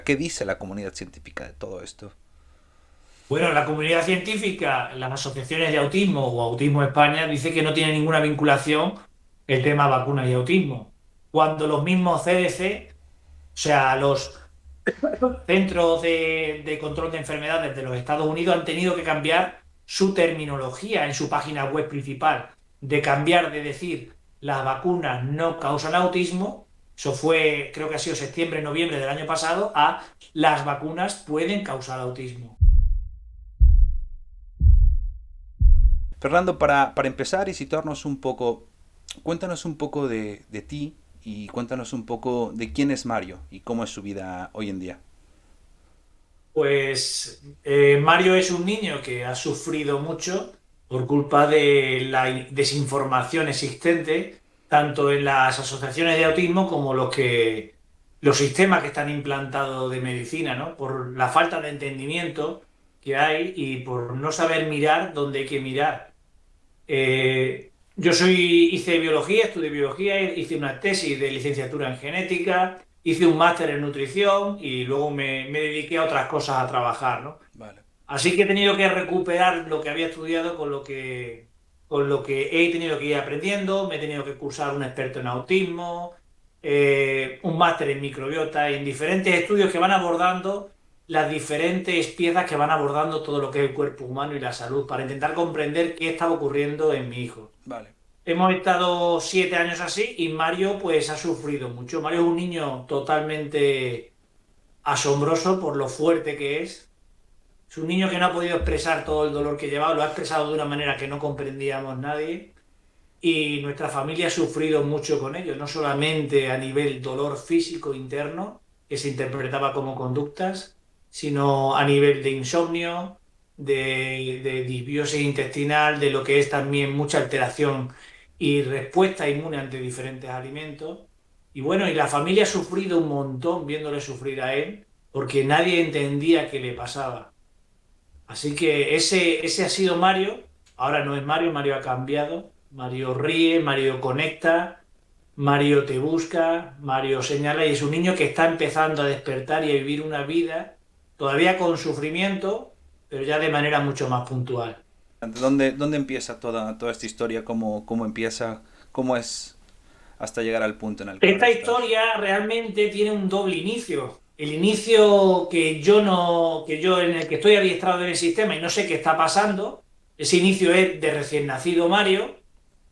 ¿Qué dice la comunidad científica de todo esto? Bueno, la comunidad científica, las asociaciones de autismo o Autismo España dice que no tiene ninguna vinculación el tema vacunas y autismo. Cuando los mismos CDC, o sea, los Centros de Control de Enfermedades de los Estados Unidos han tenido que cambiar su terminología en su página web principal, de cambiar de decir las vacunas no causan autismo, eso fue, creo que ha sido septiembre, noviembre del año pasado, a las vacunas pueden causar autismo. Fernando, para empezar y situarnos un poco, cuéntanos un poco de ti y cuéntanos un poco de quién es Mario y cómo es su vida hoy en día. Pues Mario es un niño que ha sufrido mucho por culpa de la desinformación existente, tanto en las asociaciones de autismo como los sistemas que están implantados de medicina, ¿no? Por la falta de entendimiento que hay y por no saber mirar dónde hay que mirar. Hice biología, estudié biología, hice una tesis de licenciatura en genética, hice un máster en nutrición y luego me dediqué a otras cosas a trabajar, ¿no? Vale. Así que he tenido que recuperar lo que había estudiado con lo que he tenido que ir aprendiendo. Me he tenido que cursar un experto en autismo, un máster en microbiota y en diferentes estudios que van abordando las diferentes piezas que van abordando todo lo que es el cuerpo humano y la salud para intentar comprender qué estaba ocurriendo en mi hijo. Vale. Hemos estado 7 años así y Mario pues ha sufrido mucho. Mario es un niño totalmente asombroso por lo fuerte que es. Es un niño que no ha podido expresar todo el dolor que llevaba, lo ha expresado de una manera que no comprendíamos nadie y nuestra familia ha sufrido mucho con ello, no solamente a nivel dolor físico interno, que se interpretaba como conductas, sino a nivel de insomnio, de disbiosis intestinal, de lo que es también mucha alteración y respuesta inmune ante diferentes alimentos. Y bueno, y la familia ha sufrido un montón viéndole sufrir a él, porque nadie entendía qué le pasaba. Así que ese ha sido Mario. Ahora no es Mario, Mario ha cambiado. Mario ríe, Mario conecta, Mario te busca, Mario señala y es un niño que está empezando a despertar y a vivir una vida todavía con sufrimiento, pero ya de manera mucho más puntual. ¿Dónde empieza toda esta historia? ¿Cómo empieza? ¿Cómo es hasta llegar al punto en el que ahora Esta estás? historia realmente tiene un doble inicio. El inicio que yo no, que yo en el que estoy adiestrado en el sistema y no sé qué está pasando, ese inicio es de recién nacido Mario.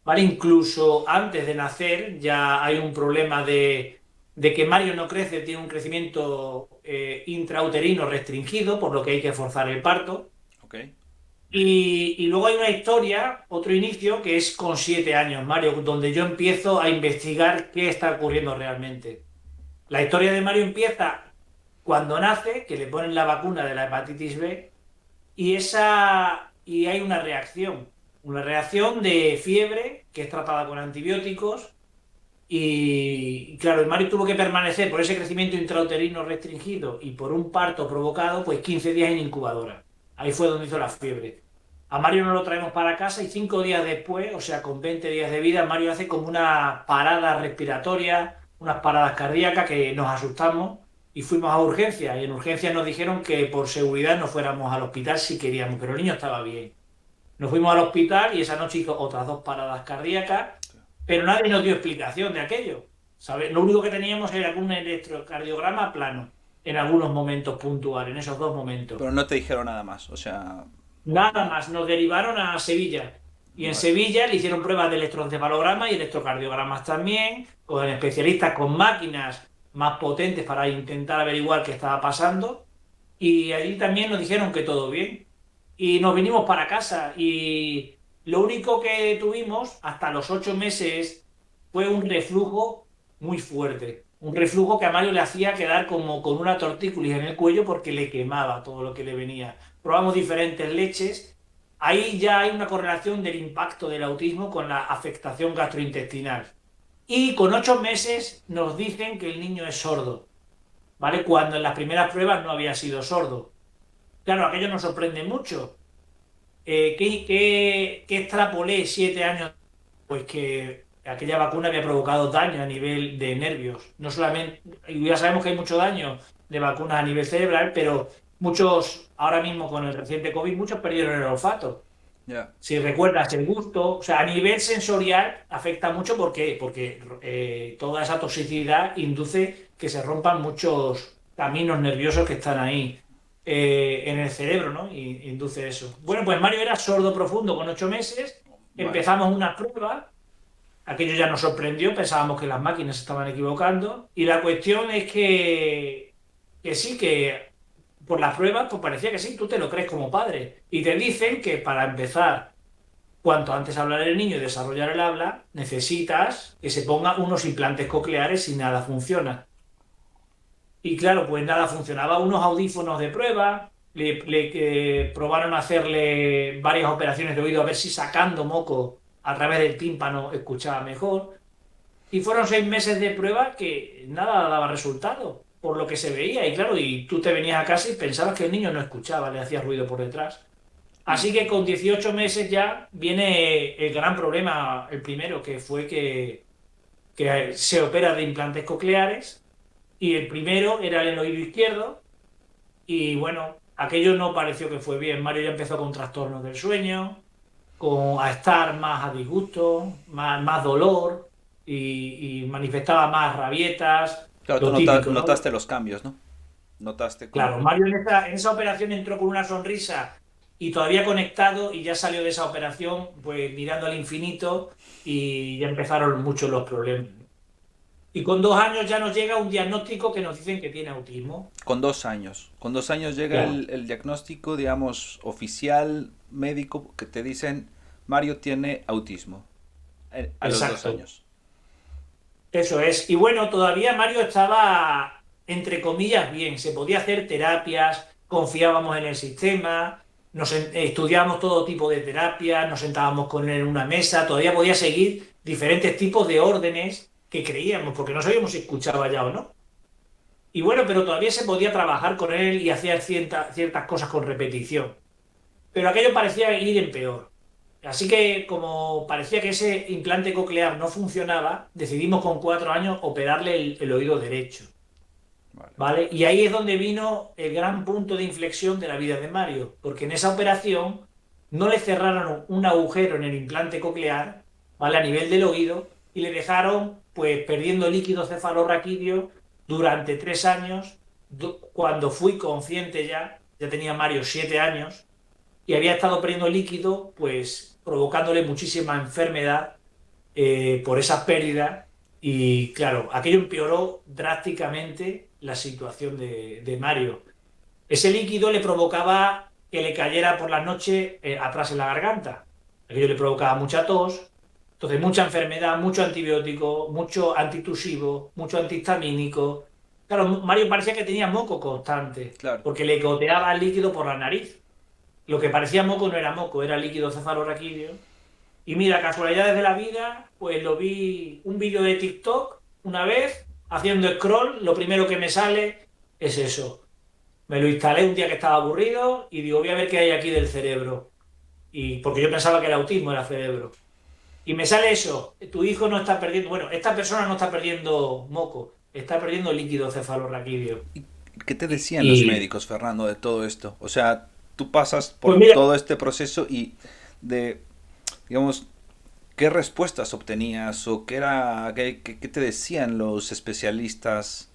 ¿Vale? Incluso antes de nacer ya hay un problema de que Mario no crece, tiene un crecimiento intrauterino restringido, por lo que hay que forzar el parto. Ok. Y luego hay una historia, otro inicio, que es con 7 años, Mario, donde yo empiezo a investigar qué está ocurriendo realmente. La historia de Mario empieza cuando nace, que le ponen la vacuna de la hepatitis B, y hay una reacción de fiebre que es tratada con antibióticos y claro, el Mario tuvo que permanecer por ese crecimiento intrauterino restringido y por un parto provocado, pues 15 días en incubadora. Ahí fue donde hizo la fiebre. A Mario no lo traemos para casa y 5 días después, o sea, con 20 días de vida, Mario hace como una parada respiratoria, unas paradas cardíacas que nos asustamos y fuimos a urgencias. Y en urgencias nos dijeron que por seguridad no fuéramos al hospital si queríamos, pero el niño estaba bien. Nos fuimos al hospital y esa noche hizo otras dos paradas cardíacas, pero nadie nos dio explicación de aquello. ¿Sabe? Lo único que teníamos era un electrocardiograma plano en algunos momentos puntuales, en esos 2 momentos. Pero no te dijeron nada más. O sea, Nada más, nos derivaron a Sevilla. Y en vale. Sevilla le hicieron pruebas de electroencefalograma y electrocardiogramas también, con especialistas con máquinas más potentes para intentar averiguar qué estaba pasando. Y allí también nos dijeron que todo bien. Y nos vinimos para casa y lo único que tuvimos hasta los 8 meses fue un reflujo muy fuerte. Un reflujo que a Mario le hacía quedar como con una tortícolis en el cuello porque le quemaba todo lo que le venía. Probamos diferentes leches. Ahí ya hay una correlación del impacto del autismo con la afectación gastrointestinal. Y con 8 meses nos dicen que el niño es sordo, ¿vale? Cuando en las primeras pruebas no había sido sordo. Claro, aquello nos sorprende mucho. ¿Qué extrapolé 7 años? Pues que aquella vacuna había provocado daño a nivel de nervios. No solamente, y ya sabemos que hay mucho daño de vacunas a nivel cerebral, pero muchos, ahora mismo con el reciente COVID, muchos perdieron el olfato. Ya. Si recuerdas el gusto, o sea, a nivel sensorial afecta mucho porque toda esa toxicidad induce que se rompan muchos caminos nerviosos que están ahí en el cerebro, ¿no? Y induce eso. Bueno, pues Mario era sordo profundo con 8 meses, Vale. empezamos una prueba, aquello ya nos sorprendió, pensábamos que las máquinas se estaban equivocando, y la cuestión es que sí, que por las pruebas, pues parecía que sí, tú te lo crees como padre. Y te dicen que para empezar, cuanto antes hablar el niño y desarrollar el habla, necesitas que se ponga unos implantes cocleares si nada funciona. Y claro, pues nada funcionaba. Unos audífonos de prueba, probaron hacerle varias operaciones de oído a ver si sacando moco a través del tímpano escuchaba mejor. Y fueron 6 meses de prueba que nada daba resultado, por lo que se veía. Y claro, y tú te venías a casa y pensabas que el niño no escuchaba, le hacía ruido por detrás. Y Así que con 18 meses ya viene el gran problema, el primero, que fue que se opera de implantes cocleares y el primero era el oído izquierdo y bueno, aquello no pareció que fue bien. Mario ya empezó con trastornos del sueño, a estar más a disgusto, más dolor y manifestaba más rabietas, claro, tú lo típico, ¿no? notaste los cambios, ¿no? Notaste Claro, como... Mario en esa operación entró con una sonrisa y todavía conectado y ya salió de esa operación pues mirando al infinito y ya empezaron muchos los problemas. Y con 2 años ya nos llega un diagnóstico que nos dicen que tiene autismo. Con 2 años. Con 2 años llega Claro. el diagnóstico, digamos, oficial, médico, que te dicen, Mario tiene autismo. A los dos Exacto. años. Eso es. Y bueno, todavía Mario estaba, entre comillas, bien. Se podía hacer terapias, confiábamos en el sistema, estudiábamos todo tipo de terapias, nos sentábamos con él en una mesa, todavía podía seguir diferentes tipos de órdenes que creíamos, porque no sabíamos si escuchaba ya o no. Y bueno, pero todavía se podía trabajar con él y hacer ciertas cosas con repetición. Pero aquello parecía ir en peor. Así que como parecía que ese implante coclear no funcionaba, decidimos con 4 años operarle el oído derecho, Vale. ¿vale? Y ahí es donde vino el gran punto de inflexión de la vida de Mario, porque en esa operación no le cerraron un agujero en el implante coclear, ¿vale? A nivel del oído, y le dejaron pues perdiendo líquido cefalorraquídeo durante 3 años. Cuando fui consciente ya tenía Mario 7 años, y había estado perdiendo líquido, pues provocándole muchísima enfermedad por esas pérdidas. Y claro, aquello empeoró drásticamente la situación de Mario. Ese líquido le provocaba que le cayera por la noche atrás en la garganta. Aquello le provocaba mucha tos, entonces mucha enfermedad, mucho antibiótico, mucho antitusivo, mucho antihistamínico. Claro, Mario parecía que tenía moco constante, Claro. porque le goteaba el líquido por la nariz. Lo que parecía moco no era moco, era líquido cefalorraquídeo. Y mira, casualidades de la vida, pues lo vi un vídeo de TikTok una vez, haciendo scroll, lo primero que me sale es eso. Me lo instalé un día que estaba aburrido y digo, voy a ver qué hay aquí del cerebro. Y porque yo pensaba que el autismo era cerebro. Y me sale eso, tu hijo no está perdiendo, bueno, esta persona no está perdiendo moco, está perdiendo líquido cefalorraquídeo. ¿Y qué te Y, decían los y, médicos, Fernando, de todo esto? O sea, tú pasas pues por mira, todo este proceso y de, digamos, ¿qué respuestas obtenías o qué te decían los especialistas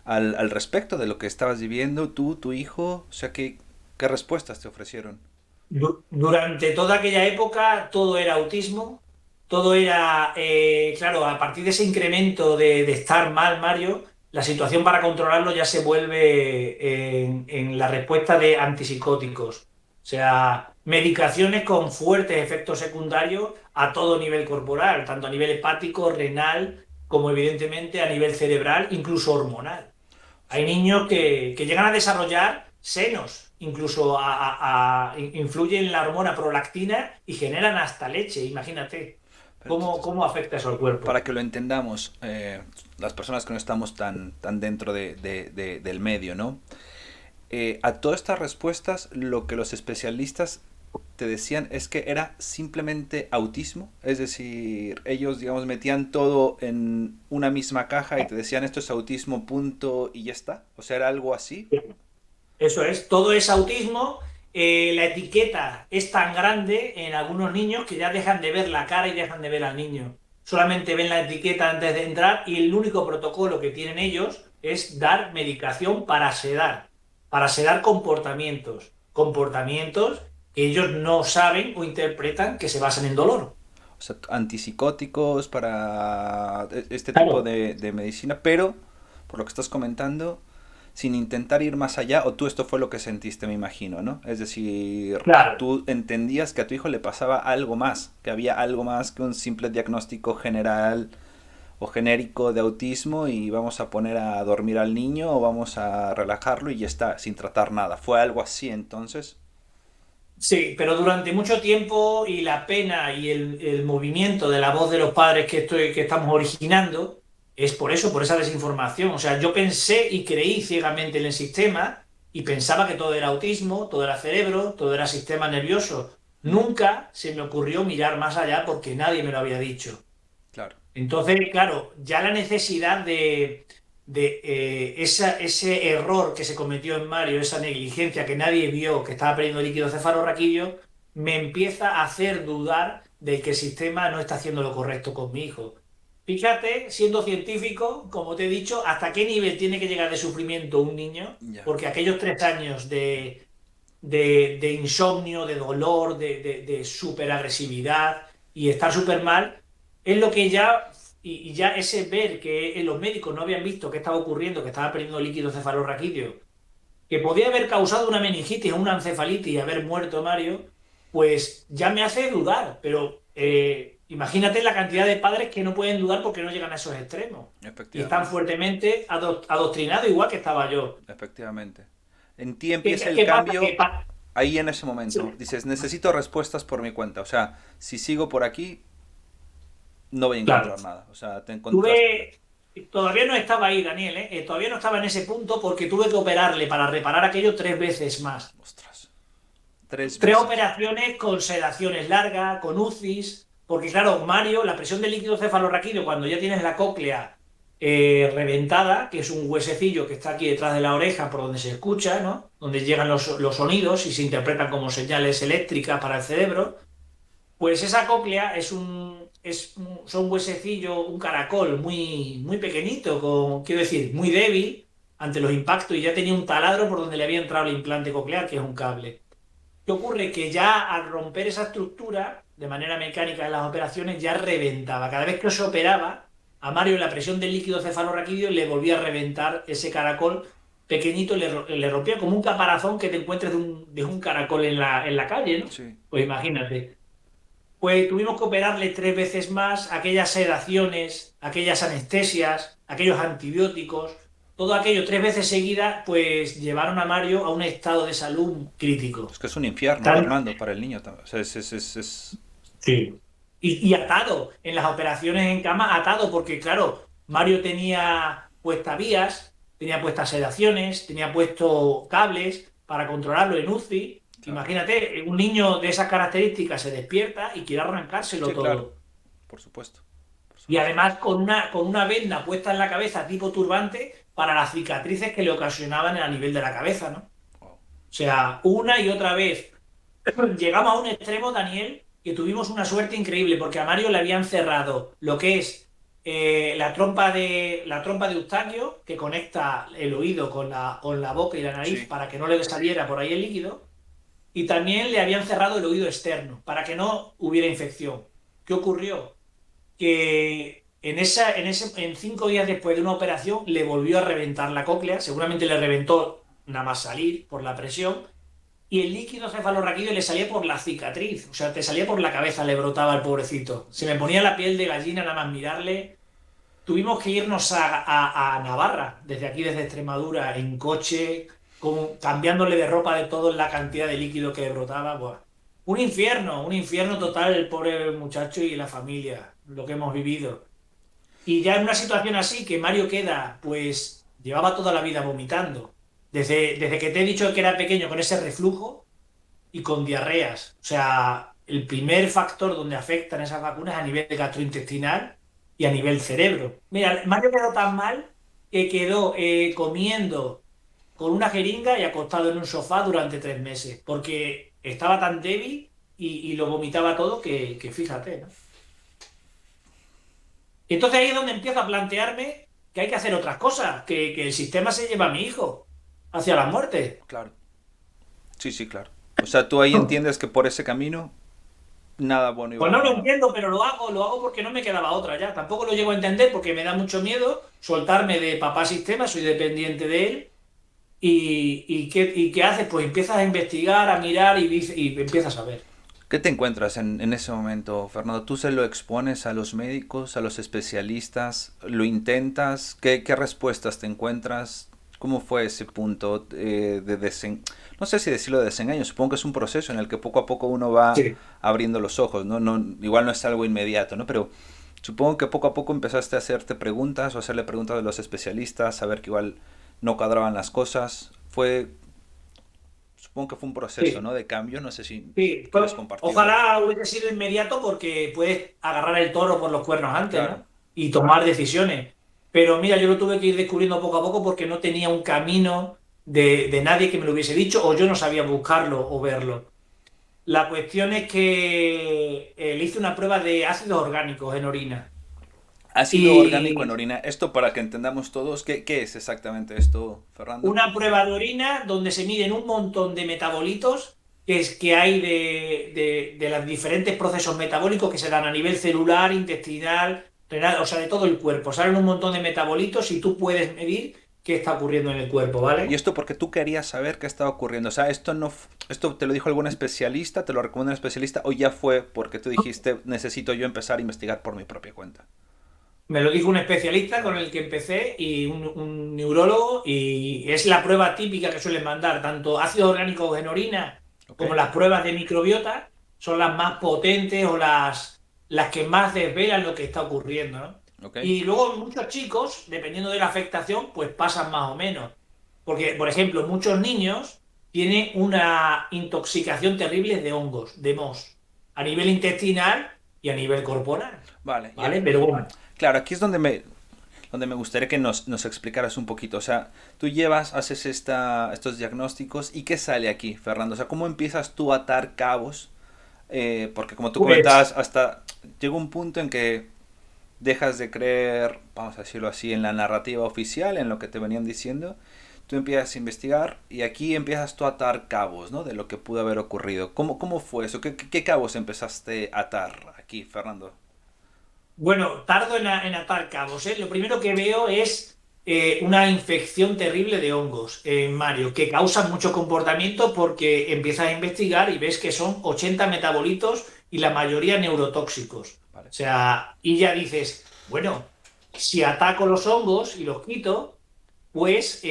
al respecto de lo que estabas viviendo tú, tu hijo? O sea, ¿qué respuestas te ofrecieron? Durante toda aquella época todo era autismo, todo era, claro, a partir de ese incremento de estar mal, Mario, la situación para controlarlo ya se vuelve en la respuesta de antipsicóticos, o sea, medicaciones con fuertes efectos secundarios a todo nivel corporal, tanto a nivel hepático, renal, como evidentemente a nivel cerebral, incluso hormonal. O Hay sea, niños que llegan a desarrollar senos, incluso influyen en la hormona prolactina y generan hasta leche, imagínate pero cómo afecta eso al para cuerpo. que lo entendamos, las personas que no estamos tan dentro del medio, ¿no? A todas estas respuestas, lo que los especialistas te decían es que era simplemente autismo, es decir, ellos, digamos, metían todo en una misma caja y te decían esto es autismo, punto, y ya está. O sea, era algo así. Eso es, todo es autismo. La etiqueta es tan grande en algunos niños que ya dejan de ver la cara y dejan de ver al niño. Solamente ven la etiqueta antes de entrar y el único protocolo que tienen ellos es dar medicación para sedar comportamientos, comportamientos que ellos no saben o interpretan que se basan en dolor. O sea, antipsicóticos para este tipo Claro, de medicina, pero por lo que estás comentando, sin intentar ir más allá, o tú esto fue lo que sentiste, me imagino, ¿no? Es decir, claro. tú entendías que a tu hijo le pasaba algo más, que había algo más que un simple diagnóstico general o genérico de autismo y vamos a poner a dormir al niño o vamos a relajarlo y ya está, sin tratar nada. Fue algo así entonces. Sí, pero durante mucho tiempo y la pena y el movimiento de la voz de los padres que estamos originando es por eso, por esa desinformación. O sea, yo pensé y creí ciegamente en el sistema y pensaba que todo era autismo, todo era cerebro, todo era sistema nervioso. Mm, Nunca se me ocurrió mirar más allá porque nadie me lo había dicho. claro. Entonces, claro, ya la necesidad ese error que se cometió en Mario, esa negligencia que nadie vio, que estaba perdiendo líquido cefalorraquídeo, me empieza a hacer dudar de que el sistema no está haciendo lo correcto con mi hijo. Fíjate, siendo científico, como te he dicho, hasta qué nivel tiene que llegar de sufrimiento un niño, Ya. porque aquellos 3 años de insomnio, de dolor, de superagresividad y estar súper mal, es lo que ya, y ya ese ver que los médicos no habían visto qué estaba ocurriendo, que estaba perdiendo líquido cefalorraquídeo, que podía haber causado una meningitis o una encefalitis y haber muerto Mario, pues ya me hace dudar, pero imagínate la cantidad de padres que no pueden dudar porque no llegan a esos extremos y están Efectivamente. fuertemente adoctrinados igual que estaba yo. Efectivamente. En ti ¿Qué, empieza el qué pasa? cambio ahí en ese momento. Dices, necesito respuestas por mi cuenta. O sea, si sigo por aquí, no voy a Claro. encontrar nada. O sea, te encontraste. Tuve, todavía no estaba ahí, Daniel, ¿eh? Todavía no estaba en ese punto porque tuve que operarle para reparar aquello 3 veces más. Ostras. Tres Tres veces. operaciones con sedaciones largas, con UCIs, porque claro, Mario, la presión del líquido cefalorraquídeo, cuando ya tienes la cóclea reventada, que es un huesecillo que está aquí detrás de la oreja por donde se escucha, ¿no? Donde llegan los sonidos y se interpretan como señales eléctricas para el cerebro, pues esa cóclea son huesecillo, un caracol muy, muy pequeñito, quiero decir, muy débil ante los impactos y ya tenía un taladro por donde le había entrado el implante coclear, que es un cable. ¿Qué ocurre? Que ya al romper esa estructura de manera mecánica en las operaciones ya reventaba. Cada vez que se operaba, a Mario la presión del líquido cefalorraquídeo le volvía a reventar ese caracol pequeñito, le rompía como un caparazón que te encuentres de un caracol en la calle, ¿no? Sí. Pues imagínate. Pues tuvimos que operarle 3 veces más, aquellas sedaciones, aquellas anestesias, aquellos antibióticos, todo aquello 3 veces seguidas, pues llevaron a Mario a un estado de salud crítico. Es que es un infierno, Tan- Fernando, para el niño. O sea, Sí. Y atado, en las operaciones en cama, atado, porque claro, Mario tenía puestas vías, tenía puestas sedaciones, tenía puestos cables para controlarlo en UCI. claro. Imagínate, un niño de esas características se despierta y quiere arrancárselo Sí, claro. todo. Por supuesto. Por Y supuesto. además con una venda puesta en la cabeza tipo turbante para las cicatrices que le ocasionaban a nivel de la cabeza, ¿no? O Wow. sea, una y otra vez. Llegamos a un extremo, Daniel, que tuvimos una suerte increíble, porque a Mario le habían cerrado lo que es la trompa de Eustaquio, que conecta el oído con la boca y la nariz Sí. para que no le saliera por ahí el líquido, y también le habían cerrado el oído externo para que no hubiera infección. ¿Qué ocurrió? Que en 5 días después de una operación le volvió a reventar la cóclea, seguramente le reventó nada más salir por la presión, y el líquido cefalorraquídeo le salía por la cicatriz, o sea, te salía por la cabeza, le brotaba al pobrecito. Se me ponía la piel de gallina nada más mirarle. Tuvimos que irnos a Navarra, desde aquí, desde Extremadura, en coche, cambiándole de ropa de todo la cantidad de líquido que le brotaba. Buah. Un infierno total el pobre muchacho y la familia, lo que hemos vivido. Y ya en una situación así, que Mario queda, pues llevaba toda la vida vomitando. Desde que te he dicho que era pequeño con ese reflujo, y con diarreas. O sea, el primer factor donde afectan esas vacunas es a nivel gastrointestinal y a nivel cerebro. Mira, Mario quedó tan mal que quedó comiendo con una jeringa y acostado en un sofá durante 3 meses, porque estaba tan débil y lo vomitaba todo que fíjate, ¿no? Y entonces ahí es donde empiezo a plantearme que hay que hacer otras cosas, que el sistema se lleva a mi hijo hacia la muerte. Claro. Sí, sí, claro. O sea, tú ahí entiendes que por ese camino nada bueno Pues no lo iba. entiendo, pero lo hago porque no me quedaba otra ya. Tampoco lo llego a entender porque me da mucho miedo soltarme de papá sistema, soy dependiente de él. ¿Y qué haces? Pues empiezas a investigar, a mirar y empiezas a ver. ¿Qué te encuentras en ese momento, Fernando? ¿Tú se lo expones a los médicos, a los especialistas? ¿Lo intentas? ¿Qué respuestas te encuentras? ¿Cómo fue ese punto no sé si decirlo de desengaño, supongo que es un proceso en el que poco a poco uno va Sí. abriendo los ojos, ¿no? Igual no es algo inmediato, ¿no? Pero supongo que poco a poco empezaste a hacerte preguntas o hacerle preguntas a los especialistas, saber que igual no cuadraban las cosas. Supongo que fue un proceso, Sí. ¿no? De cambio, no sé si Sí, quieres compartirlo. ojalá hubiese sido inmediato porque puedes agarrar el toro por los cuernos antes, Claro. ¿no? Y tomar decisiones. Pero mira, yo lo tuve que ir descubriendo poco a poco porque no tenía un camino de nadie que me lo hubiese dicho o yo no sabía buscarlo o verlo. La cuestión es que le hice una prueba de ácidos orgánicos en orina. Ácido orgánico en Y orina. Esto para que entendamos todos, ¿qué es exactamente esto, Fernando? una prueba de orina donde se miden un montón de metabolitos que hay de los diferentes procesos metabólicos que se dan a nivel celular, intestinal, renal, o sea, de todo el cuerpo. Salen un montón de metabolitos y tú puedes medir qué está ocurriendo en el cuerpo, Y ¿vale? esto porque tú querías saber qué estaba ocurriendo. O sea, esto te lo dijo algún especialista, te lo recomendó un especialista, o ya fue porque tú dijiste, necesito yo empezar a investigar por mi propia cuenta. Me lo dijo un especialista con Vale. el que empecé y un neurólogo y es la prueba típica que suelen mandar, tanto ácidos orgánicos en orina ¿Ok? como las pruebas de microbiota son las más potentes o las que más desvelan lo que está ocurriendo, ¿no? ¿Ok? Y luego muchos chicos, dependiendo de la afectación, pues pasan más o menos. Porque, por ejemplo, muchos niños tienen una intoxicación terrible de hongos, de mohos, a nivel intestinal y a nivel corporal, Vale, ¿vale? ya. Pero bueno. Claro, aquí es donde me gustaría que nos explicaras un poquito. O sea, tú haces estos diagnósticos y ¿qué sale aquí, Fernando? O sea, ¿cómo empiezas tú a atar cabos? Porque como tú comentabas, Pues hasta llegó un punto en que dejas de creer, vamos a decirlo así, en la narrativa oficial, en lo que te venían diciendo. Tú empiezas a investigar y aquí empiezas tú a atar cabos, ¿no? De lo que pudo haber ocurrido. ¿Cómo fue eso? ¿Qué cabos empezaste a atar aquí, Fernando? bueno, tardo en atar cabos, ¿eh? Lo primero que veo es una infección terrible de hongos en Mario, que causa mucho comportamiento porque empiezas a investigar y ves que son 80 metabolitos y la mayoría neurotóxicos. Vale, O sea, y ya dices, bueno, si ataco los hongos y los quito, pues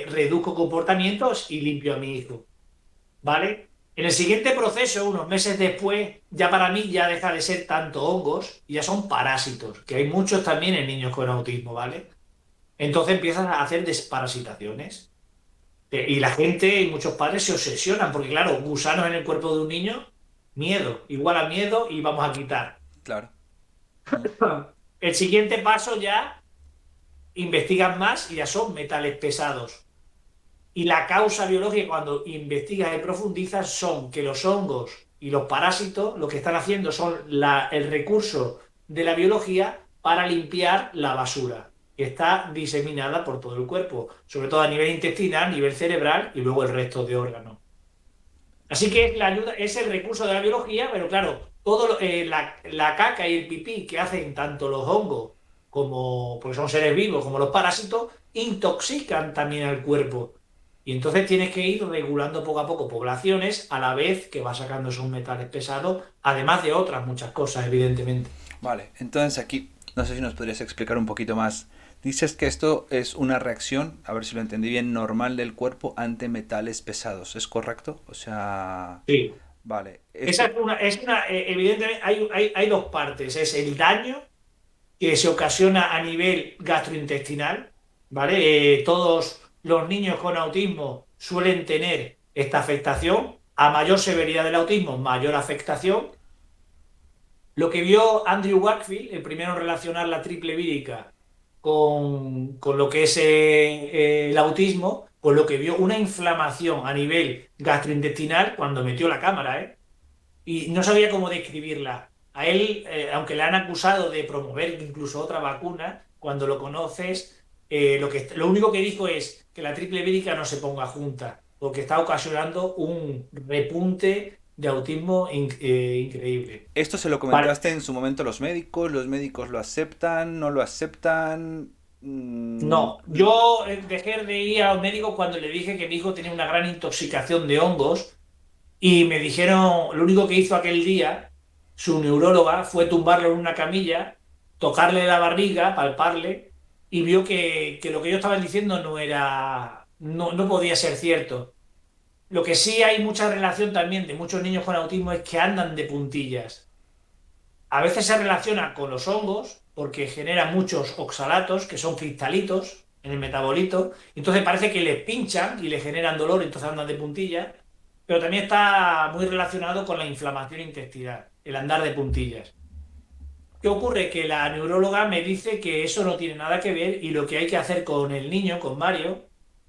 reduzco comportamientos y limpio a mi hijo. ¿Vale? En el siguiente proceso, unos meses después, ya para mí ya deja de ser tanto hongos y ya son parásitos, que hay muchos también en niños con autismo, ¿vale? Entonces empiezan a hacer desparasitaciones. Y la gente y muchos padres se obsesionan, porque claro, gusanos en el cuerpo de un niño, miedo, igual a miedo y vamos a quitar. claro. Mm. El siguiente paso ya investigan más y ya son metales pesados. Y la causa biológica, cuando investigas y profundizas, son que los hongos y los parásitos lo que están haciendo son el recurso de la biología para limpiar la basura, que está diseminada por todo el cuerpo, sobre todo a nivel intestinal, a nivel cerebral y luego el resto de órganos. Así que la ayuda es el recurso de la biología, pero claro, la caca y el pipí que hacen tanto los hongos como, porque son seres vivos, como los parásitos, intoxican también al cuerpo. Y entonces tienes que ir regulando poco a poco poblaciones a la vez que vas sacando esos metales pesados, además de otras muchas cosas, evidentemente. Vale, entonces aquí, no sé si nos podrías explicar un poquito más. Dices que esto es una reacción, a ver si lo entendí bien, normal del cuerpo ante metales pesados, ¿es correcto? O sea, Sí. vale, Esa esto, evidentemente, hay dos partes. Es el daño que se ocasiona a nivel gastrointestinal, ¿vale? Todos los niños con autismo suelen tener esta afectación, A mayor severidad del autismo, mayor afectación. Lo que vio Andrew Wakefield, el primero en relacionar la triple vírica con lo que es el autismo, pues lo que vio una inflamación a nivel gastrointestinal cuando metió la cámara, ¿eh? Y no sabía cómo describirla. A él, aunque le han acusado de promover incluso otra vacuna, cuando lo conoces, lo único que dijo es que la triple vírica no se ponga junta, porque está ocasionando un repunte de autismo increíble. ¿Esto se lo Vale. comentaste en su momento a los médicos lo aceptan, no lo aceptan? No, yo dejé de ir a los médicos cuando le dije que mi hijo tenía una gran intoxicación de hongos y me dijeron, lo único que hizo aquel día, su neuróloga, fue tumbarlo en una camilla, tocarle la barriga, palparle y vio que lo que yo estaba diciendo no podía ser cierto. Lo que sí hay mucha relación también de muchos niños con autismo es que andan de puntillas. A veces se relaciona con los hongos porque genera muchos oxalatos, que son cristalitos en el metabolito. Entonces parece que les pinchan y les generan dolor, entonces andan de puntillas. Pero también está muy relacionado con la inflamación intestinal, el andar de puntillas. ¿Qué ocurre? Que la neuróloga me dice que eso no tiene nada que ver y lo que hay que hacer con el niño, con Mario,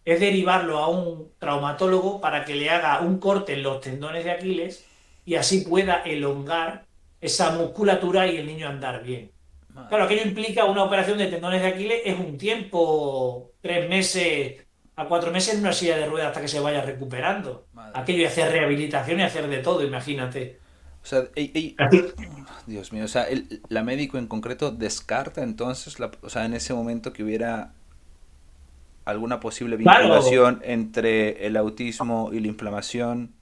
es derivarlo a un traumatólogo para que le haga un corte en los tendones de Aquiles y así pueda elongar esa musculatura y el niño andar bien. Madre, Claro, aquello implica una operación de tendones de Aquiles, es un tiempo, 3 meses a 4 meses en una silla de ruedas hasta que se vaya recuperando. madre Aquello y mía. hacer rehabilitación y hacer de todo, imagínate. O sea, Así- Dios mío, o sea, la médico en concreto descarta entonces, o sea, en ese momento que hubiera alguna posible Claro, vinculación entre el autismo y la inflamación,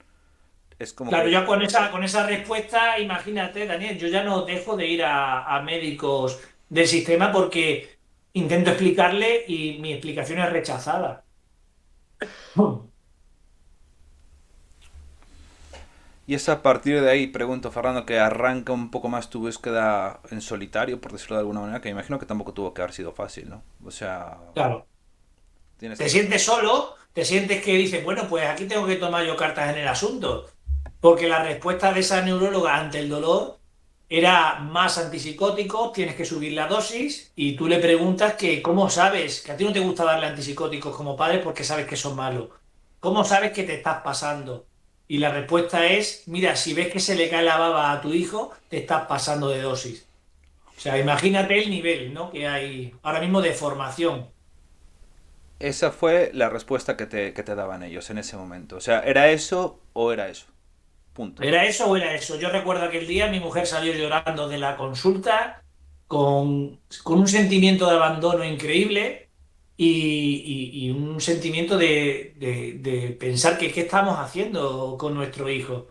es como claro, que, ya con esa respuesta, imagínate, Daniel, yo ya no dejo de ir a médicos del sistema porque intento explicarle y mi explicación es rechazada. y es a partir de ahí, pregunto, Fernando, que arranca un poco más tu búsqueda en solitario, por decirlo de alguna manera, que me imagino que tampoco tuvo que haber sido fácil, ¿no? O sea, Claro. tienes Te que... sientes solo, te sientes que dices, bueno, pues aquí tengo que tomar yo cartas en el asunto. Porque la respuesta de esa neuróloga ante el dolor era más antipsicóticos, tienes que subir la dosis y tú le preguntas que cómo sabes, que a ti no te gusta darle antipsicóticos como padre porque sabes que son malos. ¿Cómo sabes que te estás pasando? Y la respuesta es, mira, si ves que se le cae la baba a tu hijo, te estás pasando de dosis. O sea, imagínate el nivel, ¿no? que hay ahora mismo de formación. Esa fue la respuesta que te daban ellos en ese momento. O sea, ¿era eso o era eso? Punto. ¿Era eso o era eso? Yo recuerdo aquel día mi mujer salió llorando de la consulta con un sentimiento de abandono increíble y un sentimiento de pensar que qué estamos haciendo con nuestro hijo.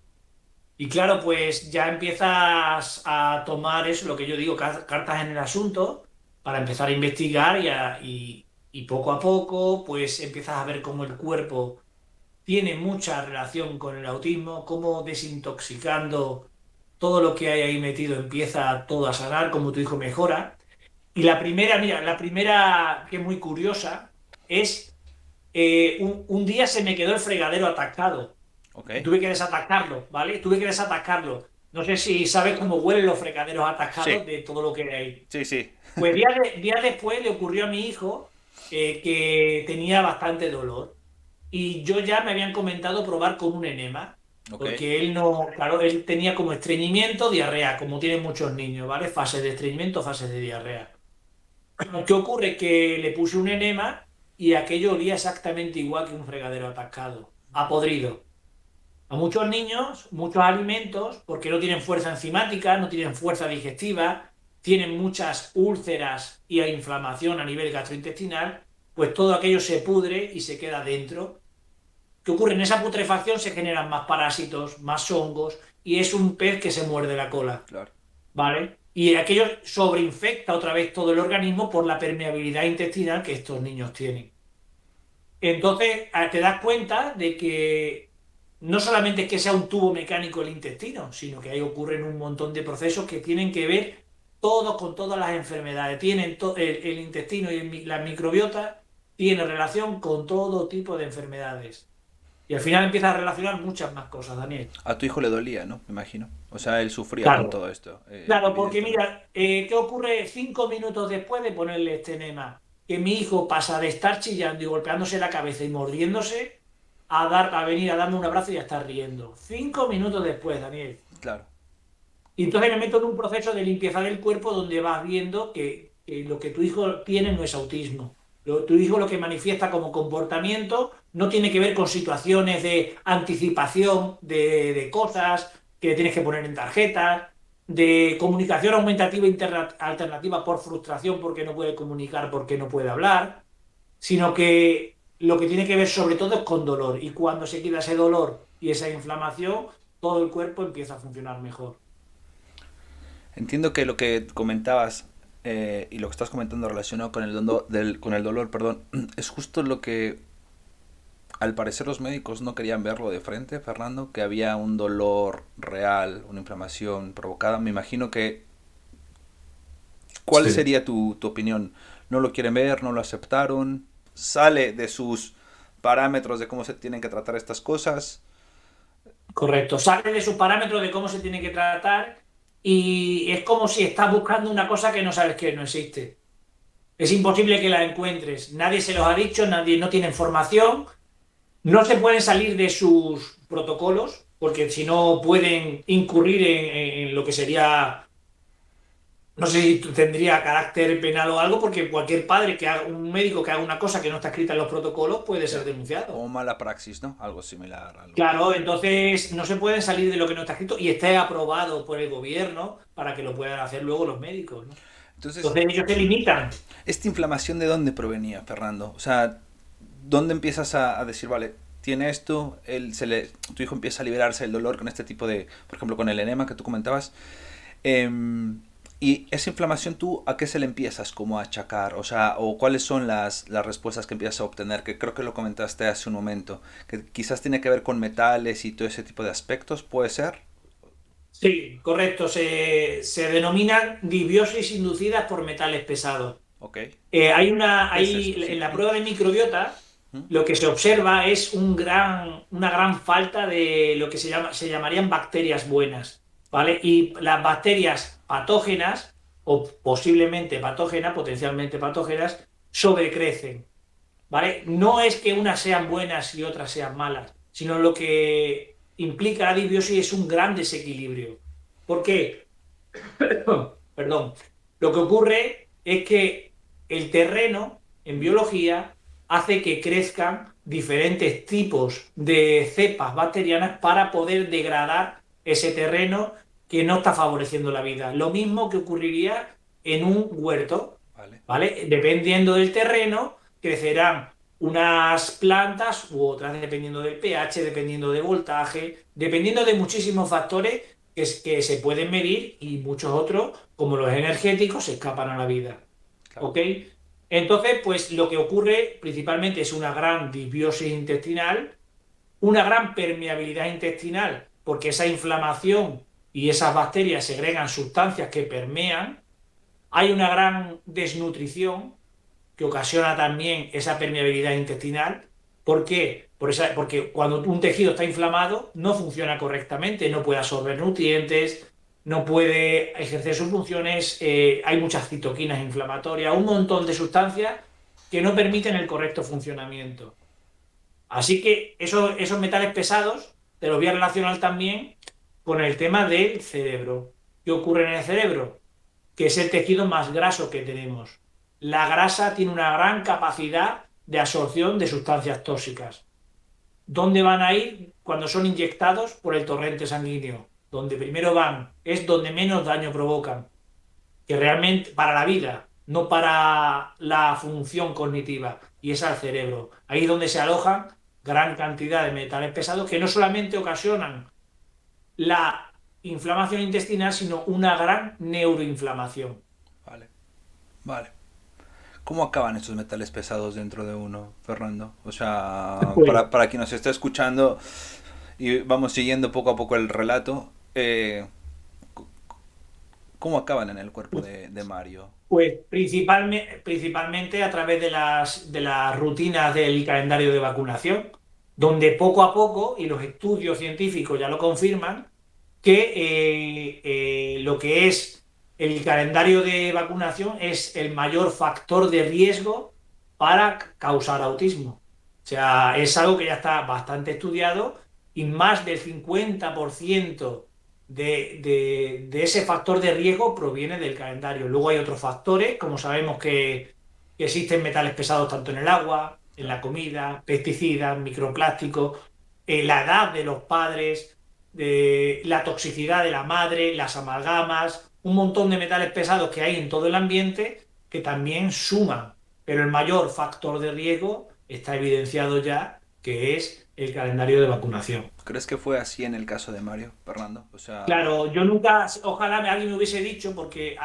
Y claro, pues ya empiezas a tomar eso, lo que yo digo, cartas en el asunto, para empezar a investigar y poco a poco, pues empiezas a ver cómo el cuerpo tiene mucha relación con el autismo, cómo desintoxicando todo lo que hay ahí metido empieza todo a sanar, como tu hijo mejora. Y la primera, mira, la primera que es muy curiosa es un día se me quedó el fregadero atascado ¿Ok? y tuve que desatascarlo, ¿vale? Tuve que desatascarlo. No sé si sabes cómo huelen los fregaderos atascados Sí, de todo lo que hay ahí. sí, sí. Pues días después le ocurrió a mi hijo que tenía bastante dolor y yo ya me habían comentado probar con un enema, Ok. porque él no, claro, él tenía como estreñimiento, diarrea, como tienen muchos niños, ¿vale? Fases de estreñimiento, fases de diarrea. ¿Qué ocurre? Que le puse un enema y aquello olía exactamente igual que un fregadero atascado, a podrido. A muchos niños, muchos alimentos, porque no tienen fuerza enzimática, no tienen fuerza digestiva, tienen muchas úlceras y inflamación a nivel gastrointestinal, pues todo aquello se pudre y se queda dentro. ¿Qué ocurre? En esa putrefacción se generan más parásitos, más hongos, y es un pez que se muerde la cola, Claro. ¿vale? Y aquello sobreinfecta otra vez todo el organismo por la permeabilidad intestinal que estos niños tienen. Entonces, te das cuenta de que no solamente es que sea un tubo mecánico el intestino, sino que ahí ocurren un montón de procesos que tienen que ver todos con todas las enfermedades. El intestino y la microbiota tiene relación con todo tipo de enfermedades. Y al final empiezas a relacionar muchas más cosas, Daniel. A tu hijo le dolía, ¿no? Me imagino. O sea, él sufría con Claro. todo esto, Claro, porque evidentemente. mira, ¿qué ocurre 5 minutos después de ponerle este enema? Que mi hijo pasa de estar chillando y golpeándose la cabeza y mordiéndose a venir a darme un abrazo y a estar riendo. 5 minutos después, Daniel. Claro. Y entonces me meto en un proceso de limpieza del cuerpo donde vas viendo que lo que tu hijo tiene no es autismo. Tu hijo lo que manifiesta como comportamiento no tiene que ver con situaciones de anticipación de cosas que tienes que poner en tarjetas, de comunicación aumentativa alternativa por frustración porque no puede comunicar, porque no puede hablar, sino que lo que tiene que ver sobre todo es con dolor. Y cuando se quita ese dolor y esa inflamación, todo el cuerpo empieza a funcionar mejor. Entiendo que lo que comentabas y lo que estás comentando relacionado con con el dolor, perdón, es justo lo que al parecer los médicos no querían verlo de frente, Fernando, que había un dolor real, una inflamación provocada. Me imagino que... ¿Cuál Sí. sería tu opinión? ¿No lo quieren ver? ¿No lo aceptaron? ¿Sale de sus parámetros de cómo se tienen que tratar estas cosas? Correcto, sale de sus parámetros de cómo se tiene que tratar y es como si estás buscando una cosa que no sabes que no existe. Es imposible que la encuentres. Nadie se los ha dicho, nadie no tiene información, no se pueden salir de sus protocolos porque si no pueden incurrir en lo que sería, no sé si tendría carácter penal o algo, porque cualquier padre que haga, un médico que haga una cosa que no está escrita en los protocolos puede ser Ya. denunciado. O mala praxis, ¿no? Algo similar, algo que... Claro, entonces no se pueden salir de lo que no está escrito y esté aprobado por el gobierno para que lo puedan hacer luego los médicos, ¿no? Entonces, Entonces ellos se limitan. ¿esta inflamación de dónde provenía, Fernando? O sea, ¿dónde empiezas a decir, vale, tiene esto, tu hijo empieza a liberarse del dolor con este tipo de, por ejemplo, con el enema que tú comentabas? Y esa inflamación, ¿tú a qué se le empiezas como a achacar? O sea, o cuáles son las respuestas que empiezas a obtener, que creo que lo comentaste hace un momento, que quizás tiene que ver con metales y todo ese tipo de aspectos, ¿puede ser? Sí, correcto. Se denominan disbiosis inducidas por metales pesados. Ok. ¿Qué es Hay, esto? en Sí. la prueba de microbiota, ¿Mm? lo que se observa es una gran falta de lo que se llamarían bacterias buenas, ¿vale? Y las bacterias patógenas, o posiblemente patógenas, potencialmente patógenas, sobrecrecen, ¿vale? No es que unas sean buenas y otras sean malas, sino lo que implica la disbiosis es un gran desequilibrio. ¿Por qué? Perdón. Lo que ocurre es que el terreno en ¿Mm? biología hace que crezcan diferentes tipos de cepas bacterianas para poder degradar ese terreno que no está favoreciendo la vida. Lo mismo que ocurriría en un huerto, Vale. ¿vale? Dependiendo del terreno, crecerán unas plantas u otras, dependiendo del pH, dependiendo del voltaje, dependiendo de muchísimos factores que se pueden medir y muchos otros, como los energéticos, se escapan a la vida. Claro. ¿Ok? Entonces, pues lo que ocurre principalmente es una gran disbiosis intestinal, una gran permeabilidad intestinal, porque esa inflamación y esas bacterias segregan sustancias que permean. Hay una gran desnutrición que ocasiona también esa permeabilidad intestinal. ¿Por qué? Porque cuando un tejido está inflamado no funciona correctamente, no puede absorber nutrientes, no puede ejercer sus funciones, hay muchas citoquinas inflamatorias, un montón de sustancias que no permiten el correcto funcionamiento. Así que esos metales pesados te los voy a relacionar también con el tema del cerebro. ¿Qué ocurre en el cerebro? Que es el tejido más graso que tenemos. La grasa tiene una gran capacidad de absorción de sustancias tóxicas. ¿Dónde van a ir cuando son inyectados por el torrente sanguíneo? Donde primero van, es donde menos daño provocan, que realmente para la vida, no para la función cognitiva, y es al cerebro. Ahí es donde se alojan gran cantidad de metales pesados que no solamente ocasionan la inflamación intestinal, sino una gran neuroinflamación. Vale. Vale. ¿Cómo acaban estos metales pesados dentro de uno, Fernando? O sea, Pues, para quien nos está escuchando y vamos siguiendo poco a poco el relato, ¿cómo acaban en el cuerpo de Mario? pues principalmente a través de las rutinas del calendario de vacunación. donde poco a poco, y los estudios científicos ya lo confirman, que lo que es el calendario de vacunación es el mayor factor de riesgo para causar autismo. O sea, es algo que ya está bastante estudiado y más del 50% de ese factor de riesgo proviene del calendario. Luego hay otros factores, como sabemos que existen metales pesados tanto en el agua, en la Claro. comida, pesticidas, microplásticos, la edad de los padres, de la toxicidad de la madre, las amalgamas, un montón de metales pesados que hay en todo el ambiente que también suman. Pero el mayor factor de riesgo está evidenciado ya, que es el calendario de vacunación. ¿Crees que fue así en el caso de Mario, Fernando? O sea, Claro, yo nunca, ojalá alguien me hubiese dicho, porque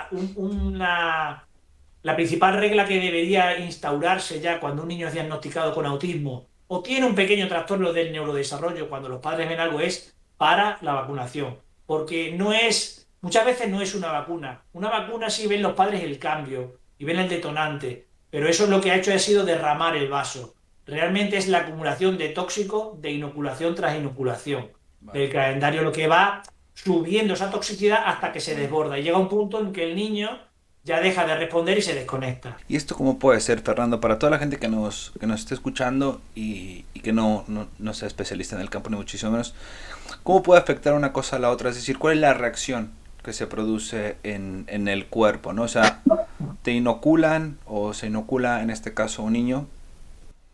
la principal regla que debería instaurarse ya cuando un niño es diagnosticado con autismo o tiene un pequeño trastorno del neurodesarrollo, cuando los padres ven algo, es para la vacunación. Porque no es, muchas veces no es una vacuna. Una vacuna sí ven los padres el cambio y ven el detonante, pero eso lo que ha hecho ha sido derramar el vaso. Realmente es la acumulación de tóxico de inoculación tras inoculación. vale. El calendario lo que va subiendo esa toxicidad hasta que se desborda y llega un punto en que el niño ya deja de responder y se desconecta. ¿Y esto cómo puede ser, Fernando, para toda la gente que nos esté escuchando y que no sea especialista en el campo ni muchísimo menos? ¿Cómo puede afectar una cosa a la otra? Es decir, ¿cuál es la reacción que se produce en el cuerpo, ¿no? O sea, te inoculan o se inocula en este caso un niño,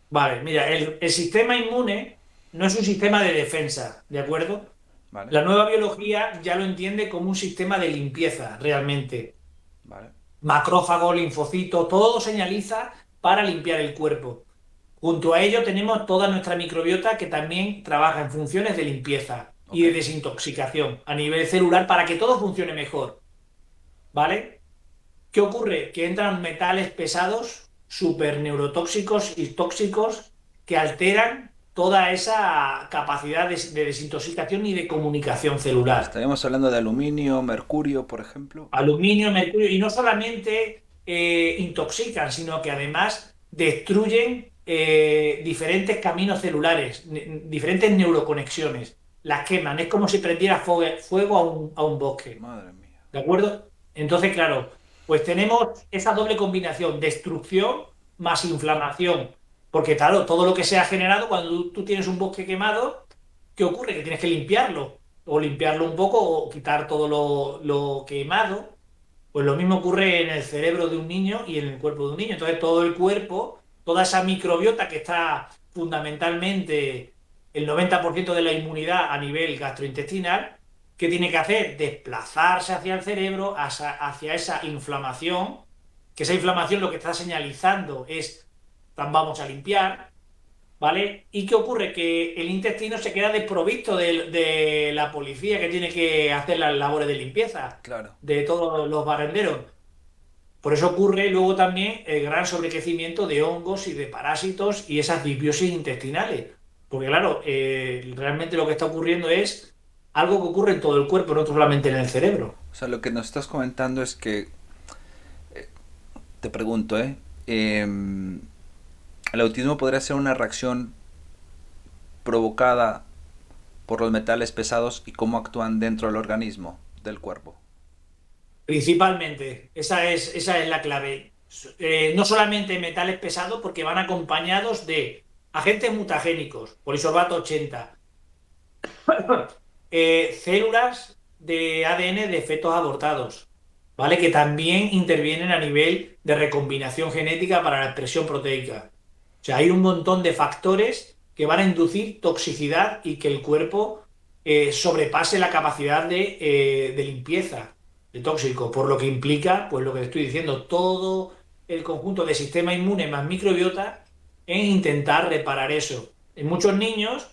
Vale, mira, el sistema inmune no es un sistema de defensa, ¿de acuerdo? ¿vale? La nueva biología ya lo entiende como un sistema de limpieza, realmente. ¿Vale? Macrófago, linfocito, todo señaliza para limpiar el cuerpo. Junto a ello tenemos toda nuestra microbiota que también trabaja en funciones de limpieza y Ok. de desintoxicación a nivel celular para que todo funcione mejor, ¿vale? ¿Qué ocurre? Que entran metales pesados, súper neurotóxicos y tóxicos, que alteran toda esa capacidad de desintoxicación y de comunicación celular. Estaríamos hablando de aluminio, mercurio, por ejemplo. Aluminio, mercurio, y no solamente intoxican, sino que además destruyen diferentes caminos celulares, diferentes neuroconexiones. Las queman, es como si prendiera fuego a un bosque. Madre mía. ¿De acuerdo? Entonces, claro, pues tenemos esa doble combinación, destrucción más inflamación. Porque, claro, todo lo que se ha generado, cuando tú tienes un bosque quemado, ¿qué ocurre? Que tienes que limpiarlo, o limpiarlo un poco, o quitar todo lo quemado. Pues lo mismo ocurre en el cerebro de un niño y en el cuerpo de un niño. Entonces, todo el cuerpo, toda esa microbiota que está fundamentalmente el 90% de la inmunidad a nivel gastrointestinal, ¿qué tiene que hacer? Desplazarse hacia el cerebro, hacia esa inflamación, que esa inflamación lo que está señalizando es, vamos a limpiar, ¿vale? ¿Y qué ocurre? Que el intestino se queda desprovisto de la policía que tiene que hacer las labores de limpieza Claro. de todos los barrenderos. Por eso ocurre luego también el gran sobrecrecimiento de hongos y de parásitos y esas disbiosis intestinales. Porque claro, realmente lo que está ocurriendo es algo que ocurre en todo el cuerpo, no solamente en el cerebro. O sea, lo que nos estás comentando es que, te pregunto, el autismo podría ser una reacción provocada por los metales pesados y cómo actúan dentro del organismo, del cuerpo. Principalmente, esa es la clave. No solamente metales pesados, porque van acompañados de agentes mutagénicos, polisorbato 80, células de ADN de fetos abortados, ¿vale? Que también intervienen a nivel de recombinación genética para la expresión proteica. O sea, hay un montón de factores que van a inducir toxicidad y que el cuerpo sobrepase la capacidad de limpieza de tóxico, por lo que implica, pues lo que estoy diciendo, todo el conjunto de sistema inmune más microbiota en intentar reparar eso. En muchos niños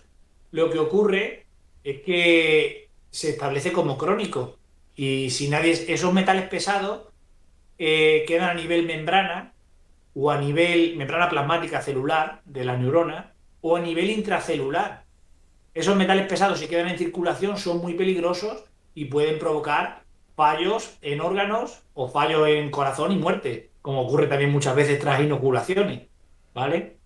lo que ocurre es que se establece como crónico y si nadie, esos metales pesados quedan a nivel membrana o a nivel membrana plasmática celular de la neurona o a nivel intracelular. Esos metales pesados, si quedan en circulación, son muy peligrosos y pueden provocar fallos en órganos o fallos en corazón y muerte, como ocurre también muchas veces tras inoculaciones, ¿vale?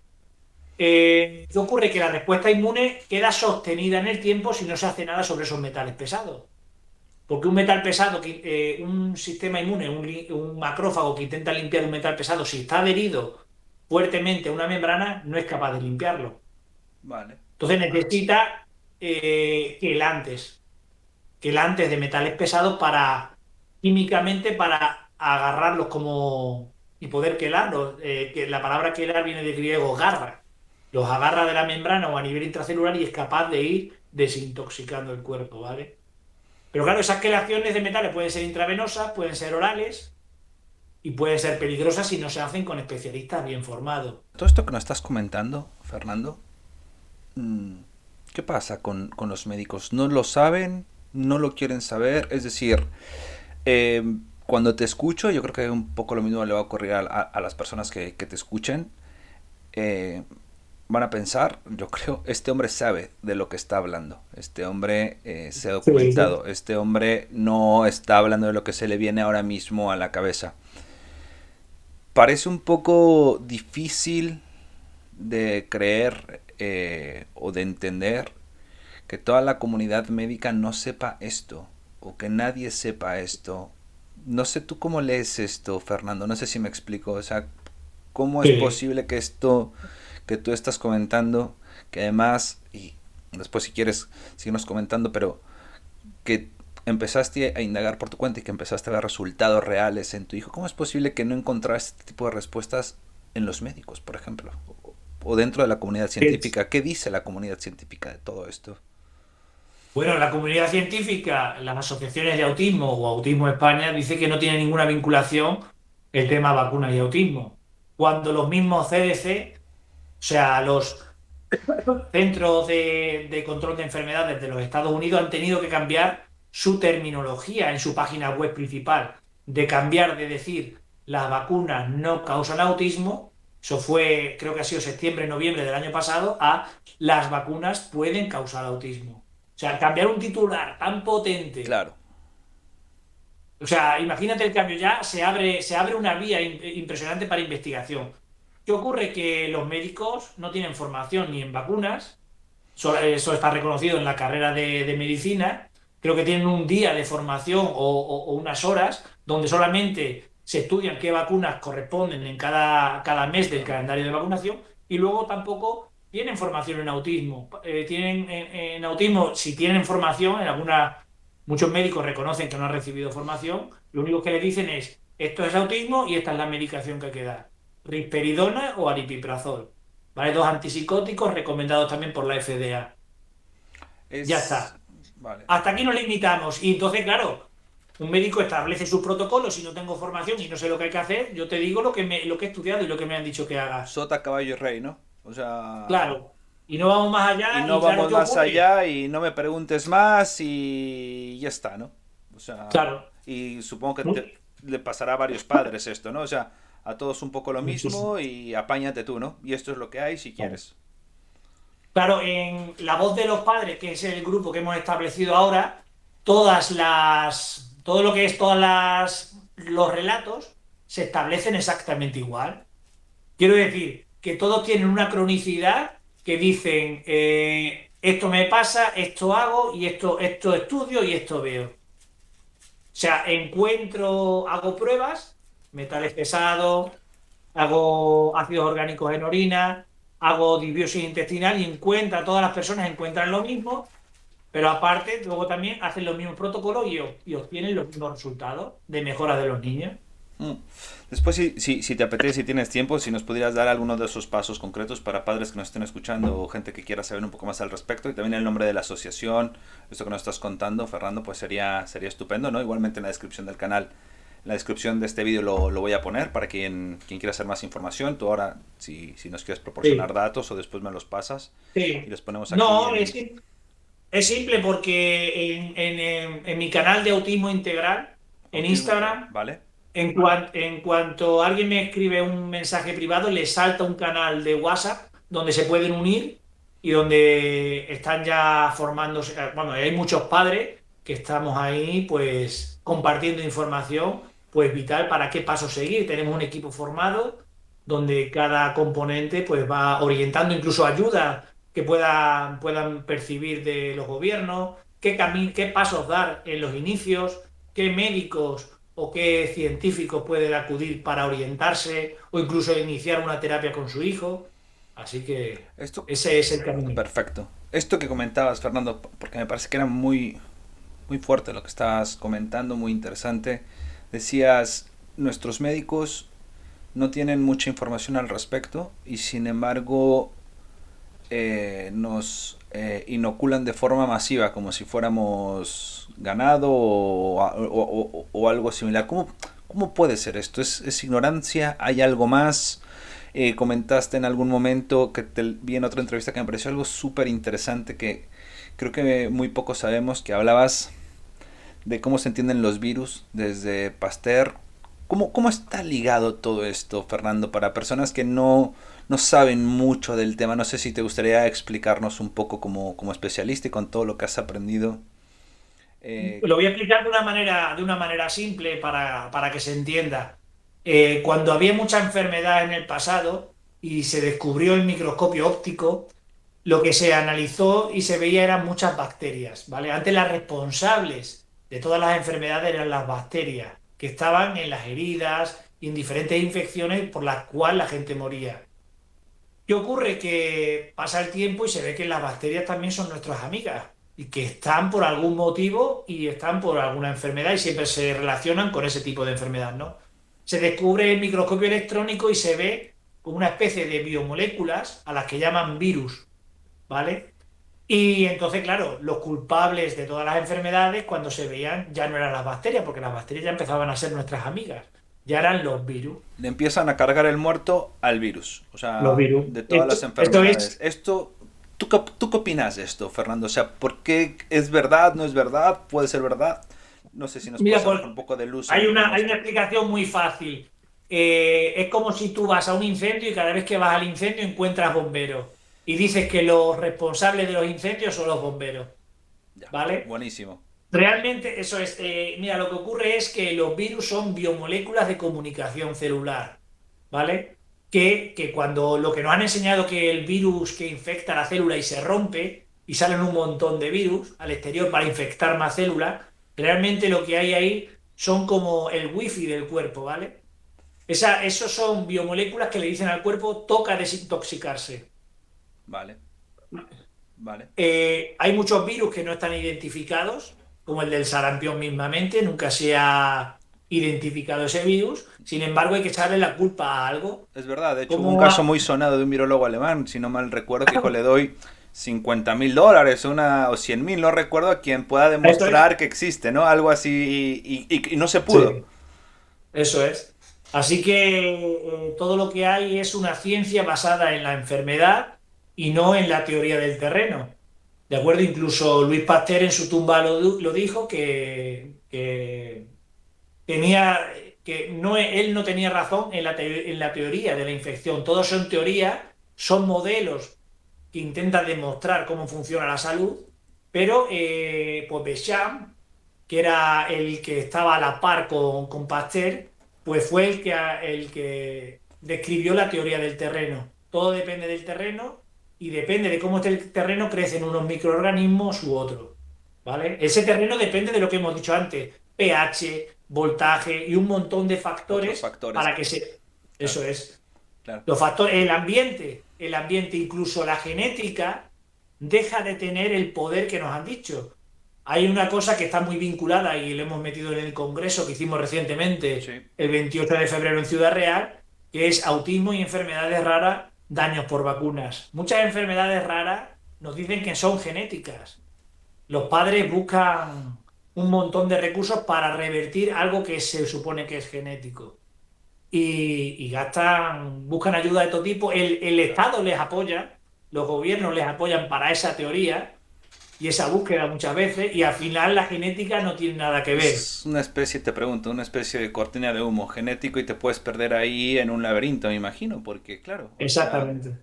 ¿Qué ocurre? Que la respuesta inmune queda sostenida en el tiempo si no se hace nada sobre esos metales pesados. Porque un metal pesado, un sistema inmune, un macrófago que intenta limpiar un metal pesado, si está adherido fuertemente a una membrana, no es capaz de limpiarlo. Vale. Entonces necesita quelantes, quelantes de metales pesados químicamente, para agarrarlos y poder quelarlos. Que la palabra quelar viene del griego garra. Los agarra de la membrana o a nivel intracelular y es capaz de ir desintoxicando el cuerpo, ¿vale? Pero claro, esas quelaciones de metales pueden ser intravenosas, pueden ser orales y pueden ser peligrosas si no se hacen con especialistas bien formados. Todo esto que nos estás comentando, Fernando, mm, ¿qué pasa con los médicos? ¿No lo saben? ¿No lo quieren saber? Es decir, eh, cuando te escucho, yo creo que un poco lo mismo le va a ocurrir a las personas que te escuchen. eh, Van a pensar, yo creo, este hombre sabe de lo que está hablando, este hombre se ha Sí, sí. documentado, este hombre no está hablando de lo que se le viene ahora mismo a la cabeza. Parece un poco difícil de creer o de entender que toda la comunidad médica no sepa esto o que nadie sepa esto. No sé tú cómo lees esto, Fernando, no sé si me explico, o sea, ¿cómo es Sí. posible que esto que tú estás comentando, que además, y después si quieres seguirnos comentando, pero que empezaste a indagar por tu cuenta y que empezaste a ver resultados reales en tu hijo, ¿cómo es posible que no encontraste este tipo de respuestas en los médicos, por ejemplo? O dentro de la comunidad científica. ¿Qué dice la comunidad científica de todo esto? Bueno, la comunidad científica, las asociaciones de autismo o Autismo España dice que no tiene ninguna vinculación el tema vacunas y autismo. Cuando los mismos CDC, o sea, los Centros de Control de Enfermedades de los Estados Unidos, han tenido que cambiar su terminología en su página web principal, de cambiar de decir las vacunas no causan autismo, eso fue, creo que ha sido septiembre, noviembre del año pasado, a las vacunas pueden causar autismo. O sea, cambiar un titular tan potente. Claro. O sea, imagínate el cambio, ya se abre una vía impresionante para investigación. ¿Qué ocurre? Que los médicos no tienen formación ni en vacunas. Eso está reconocido en la carrera de medicina. Creo que tienen un día de formación o unas horas donde solamente se estudian qué vacunas corresponden en cada mes del calendario de vacunación, y luego tampoco tienen formación en autismo. Tienen en autismo, si tienen formación, muchos médicos reconocen que no han recibido formación, lo único que le dicen es: esto es autismo y esta es la medicación que hay que dar, risperidona o aripiprazol. ¿Vale? Dos antipsicóticos recomendados también por la FDA. Ya Es... está. Vale. Hasta aquí nos limitamos. Y entonces, claro, un médico establece sus protocolos. Si no tengo formación y no sé lo que hay que hacer, yo te digo lo que he estudiado y lo que me han dicho que haga. Sota, caballo y rey, ¿no? O sea... Claro. Y no vamos más Y allá. no Y claro, vamos ¿qué más ocurre? allá y no me preguntes más y ya está, ¿no? O sea, Claro. y supongo que Mu- le pasará a varios padres esto, ¿no? O sea, a todos un poco lo Muchísimo. mismo y apáñate tú, ¿no? Y esto es lo que hay si Claro. quieres. Claro, en La Voz de los Padres, que es el grupo que hemos establecido ahora, todo lo que es los relatos se establecen exactamente igual. Quiero decir que todos tienen una cronicidad que dicen, esto me pasa, esto hago y esto estudio y esto veo. O sea, hago pruebas, metales pesados, hago ácidos orgánicos en orina, hago disbiosis intestinal, y todas las personas encuentran lo mismo, pero aparte luego también hacen los mismos protocolos y obtienen los mismos resultados de mejora de los niños. Mm. Después, si te apetece, si tienes tiempo, si nos pudieras dar algunos de esos pasos concretos para padres que nos estén escuchando o gente que quiera saber un poco más al respecto y también el nombre de la asociación, esto que nos estás contando, Fernando, pues sería estupendo, ¿no? Igualmente en la descripción del canal, en la descripción de este vídeo lo voy a poner para quien quiera hacer más información. Tú ahora, si nos quieres proporcionar Sí, datos o después me los pasas y sí. los ponemos aquí No, en... es simple porque en mi canal de Autismo Integral, en Autismo Integral, Instagram, ¿vale? en cuanto alguien me escribe un mensaje privado, le salta un canal de WhatsApp donde se pueden unir y donde están ya formándose. Bueno, hay muchos padres que estamos ahí pues compartiendo información pues vital para qué paso seguir. Tenemos un equipo formado donde cada componente pues va orientando, incluso ayuda que puedan percibir de los gobiernos, qué pasos dar en los inicios, qué médicos o qué científicos pueden acudir para orientarse o incluso iniciar una terapia con su hijo. Así que Esto, ese es el camino. perfecto. Esto que comentabas, Fernando, porque me parece que era muy fuerte lo que estabas comentando, muy interesante. Decías, nuestros médicos no tienen mucha información al respecto y sin embargo nos inoculan de forma masiva como si fuéramos ganado o algo similar. ¿Cómo puede ser esto? ¿Es ignorancia? ¿Hay algo más? Comentaste en algún momento que te vi en otra entrevista que me pareció algo súper interesante que creo que muy poco sabemos, que hablabas de cómo se entienden los virus desde Pasteur. ¿Cómo está ligado todo esto, Fernando, para personas que no saben mucho del tema? No sé si te gustaría explicarnos un poco como especialista y con todo lo que has aprendido. Eh, Lo voy a explicar de una manera simple para que se entienda. Cuando había mucha enfermedad en el pasado y se descubrió el microscopio óptico, lo que se analizó y se veía eran muchas bacterias, ¿vale? Antes las responsables de todas las enfermedades eran las bacterias que estaban en las heridas y en diferentes infecciones por las cuales la gente moría. ¿Qué ocurre? Que pasa el tiempo y se ve que las bacterias también son nuestras amigas y que están por algún motivo y están por alguna enfermedad y siempre se relacionan con ese tipo de enfermedad, ¿no? Se descubre el microscopio electrónico y se ve como una especie de biomoléculas a las que llaman virus, ¿vale? Y entonces, claro, los culpables de todas las enfermedades cuando se veían ya no eran las bacterias, porque las bacterias ya empezaban a ser nuestras amigas, ya eran los virus. Le empiezan a cargar el muerto al virus, o Los sea, virus. de todas las Esto enfermedades. es. Esto, ¿tú qué opinas de esto, Fernando? O sea, ¿por qué es verdad, no es verdad, puede ser verdad? No sé si nos Mira, puedes pues arrojar un poco de luz en hay una esto. explicación muy fácil. Es como si tú vas a un incendio y cada vez que vas al incendio encuentras bomberos y dices que los responsables de los incendios son los bomberos, Ya, ¿vale? buenísimo. Realmente eso es, mira, lo que ocurre es que los virus son biomoléculas de comunicación celular, ¿vale? Que cuando lo que nos han enseñado que el virus que infecta la célula y se rompe y salen un montón de virus al exterior para infectar más células, realmente lo que hay ahí son como el wifi del cuerpo, ¿vale? Esos son biomoléculas que le dicen al cuerpo toca desintoxicarse. Vale, vale. Hay muchos virus que no están identificados, como el del sarampión mismamente, nunca se ha identificado ese virus, sin embargo hay que echarle la culpa a algo. Es verdad, de hecho hubo un Como caso muy sonado de un virólogo alemán, si no mal recuerdo, que dijo le doy $50.000 o 100.000, no recuerdo, a quien pueda Esto es. demostrar que existe, ¿no? Algo así y no se pudo. Sí, eso es. Así que todo lo que hay es una ciencia basada en la enfermedad y no en la teoría del terreno. ¿De acuerdo? Incluso Luis Pasteur en su tumba lo dijo que tenía que no, él no tenía razón en en la teoría de la infección. Todos son teorías, son modelos que intentan demostrar cómo funciona la salud, pero pues Béchamp, que era el que estaba a la par con Pasteur, pues fue el que describió la teoría del terreno. Todo depende del terreno y depende de cómo esté el terreno, crecen unos microorganismos u otros. ¿Vale? Ese terreno depende de lo que hemos dicho antes, pH, voltaje y un montón de Otros factores factores, para que se... claro, Eso es. claro. Los factores, el ambiente, incluso la genética, deja de tener el poder que nos han dicho. Hay una cosa que está muy vinculada y lo hemos metido en el congreso que hicimos recientemente, Sí, el 28 de febrero en Ciudad Real, que es autismo y enfermedades raras, daños por vacunas. Muchas enfermedades raras nos dicen que son genéticas. Los padres buscan un montón de recursos para revertir algo que se supone que es genético y buscan ayuda de todo tipo. El claro. Estado les apoya, los gobiernos les apoyan para esa teoría y esa búsqueda muchas veces, y al final la genética no tiene nada que ver. Es una especie, te pregunto, una especie de cortina de humo genético y te puedes perder ahí en un laberinto, me imagino, porque claro, o sea, Exactamente.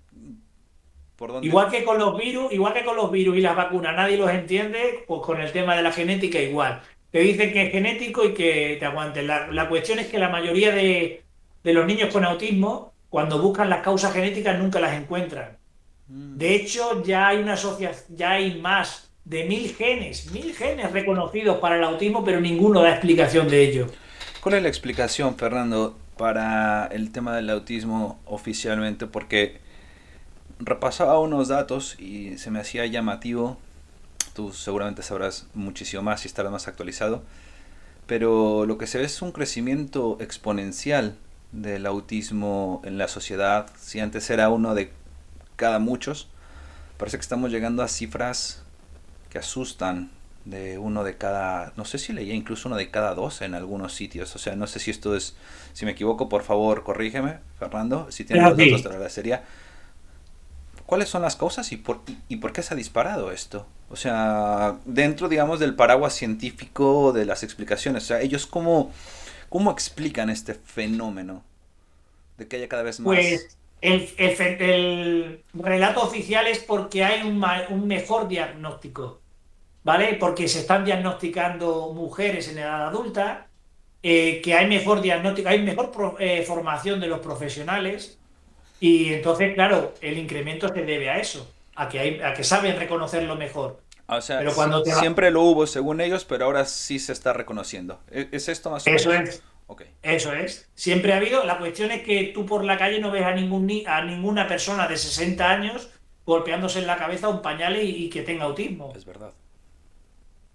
¿por dónde? Igual que con los virus y las vacunas, nadie los entiende, pues con el tema de la genética igual. Te dicen que es genético y que te aguanten. La cuestión es que la mayoría de los niños con autismo cuando buscan las causas genéticas nunca las encuentran. Mm. De hecho, ya hay una asociación, ya hay más de 1000 genes reconocidos para el autismo, pero ninguno da explicación de ello. ¿Cuál es la explicación, Fernando, para el tema del autismo oficialmente? Porque repasaba unos datos y se me hacía llamativo. Tú seguramente sabrás muchísimo más y estarás más actualizado. Pero lo que se ve es un crecimiento exponencial del autismo en la sociedad. Si antes era uno de cada muchos, parece que estamos llegando a cifras que asustan, de uno de cada, no sé si leía incluso uno de cada dos en algunos sitios. O sea, no sé si esto es, si me equivoco, por favor, corrígeme, Fernando, si Es tienes los datos te así. lo agradecería. ¿Cuáles son las causas y por qué se ha disparado esto? O sea, dentro, digamos, del paraguas científico de las explicaciones. O sea, ellos cómo explican este fenómeno de que haya cada vez más... Pues el relato oficial es porque hay un mejor diagnóstico, ¿vale? Porque se están diagnosticando mujeres en edad adulta, que hay mejor diagnóstico, hay mejor formación de los profesionales y entonces, claro, el incremento se debe a eso, a que saben reconocerlo mejor. O sea, Pero cuando te va, siempre lo hubo según ellos, pero ahora sí se está reconociendo. ¿Es esto más o eso menos? es. Ok, Eso es. Siempre ha habido. La cuestión es que tú por la calle no ves a a ninguna persona de 60 años golpeándose en la cabeza un pañal y que tenga autismo. es verdad,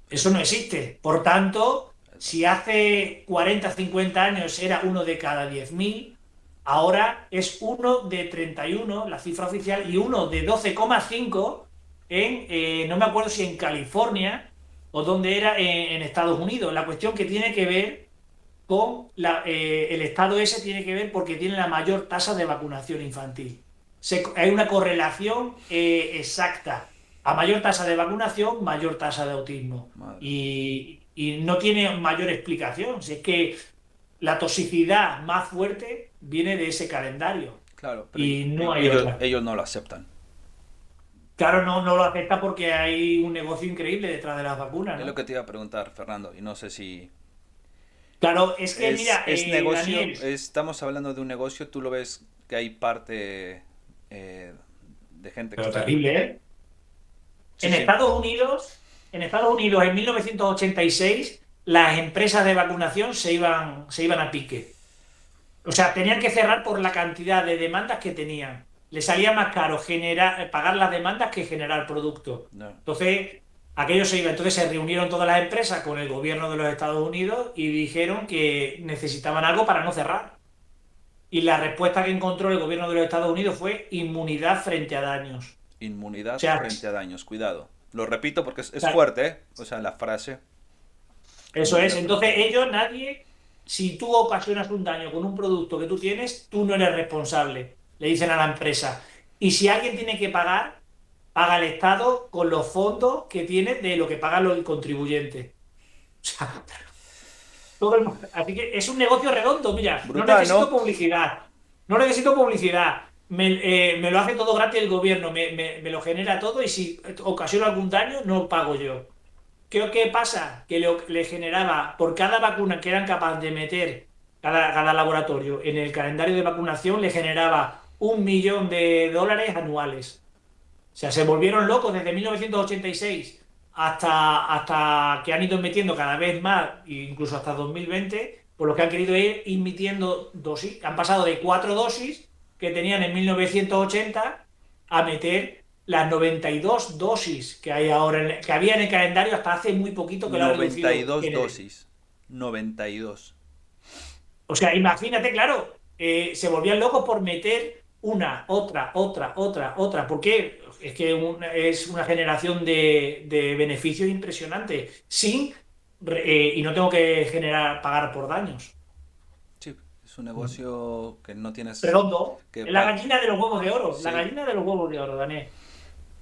Eso no existe. Por tanto, es si verdad. hace 40, 50 años era uno de cada 10.000, ahora es uno de 31, la cifra oficial, y uno de 12,5 no me acuerdo si en California o donde era en Estados Unidos. La cuestión que tiene que ver con el estado ese tiene que ver porque tiene la mayor tasa de vacunación infantil. Hay una correlación exacta. A mayor tasa de vacunación, mayor tasa de autismo. Madre. Y no tiene mayor explicación. Si es que la toxicidad más fuerte viene de ese calendario. Claro, pero Y no hay otra. ellos no lo aceptan. Claro, no lo acepta porque hay un negocio increíble detrás de las vacunas, Es lo ¿no? que te iba a preguntar, Fernando, y no sé si Claro, es que mira, es negocio, Daniel, estamos hablando de un negocio, tú lo ves que hay parte de gente que pero está... terrible, ¿eh? Sí, En sí, Estados Unidos, en Estados Unidos, en 1986, las empresas de vacunación se iban a pique. O sea, tenían que cerrar por la cantidad de demandas que tenían. Les salía más caro pagar las demandas que generar producto. no, Entonces, aquello se iba. Entonces se reunieron todas las empresas con el gobierno de los Estados Unidos y dijeron que necesitaban algo para no cerrar. Y la respuesta que encontró el gobierno de los Estados Unidos fue inmunidad frente a daños. O inmunidad sea, frente a daños, cuidado. Lo repito porque es fuerte, ¿eh? O sea, la frase, eso es. inmunidad frente a Entonces, daños. ellos, nadie, si tú ocasionas un daño con un producto que tú tienes, tú no eres responsable, le dicen a la empresa. Y si alguien tiene que pagar, paga el Estado con los fondos que tiene de lo que pagan los contribuyentes. O sea, así que es un negocio redondo, mira, no Brutal, necesito ¿no? publicidad, no necesito publicidad. Me lo hace todo gratis el gobierno, me lo genera todo y si ocasiono algún daño, no pago yo. ¿Qué pasa? Que le generaba, por cada vacuna que eran capaces de meter cada laboratorio en el calendario de vacunación, le generaba 1 millón de dólares anuales. O sea, se volvieron locos desde 1986 hasta que han ido metiendo cada vez más, incluso hasta 2020, por lo que han querido ir metiendo dosis. Han pasado de 4 dosis que tenían en 1980 a meter las 92 dosis que hay ahora, que había en el calendario hasta hace muy poquito que lo ha noventa y reducido dos Kennedy. dosis. 92. O sea, imagínate, claro, se volvían locos por meter una, otra. ¿Por qué? Es que es una generación de beneficios impresionante, y no tengo que pagar por daños. Sí, es un negocio que no tienes Redondo, que... la gallina de los huevos de oro, la Sí. gallina de los huevos de oro, Daniel.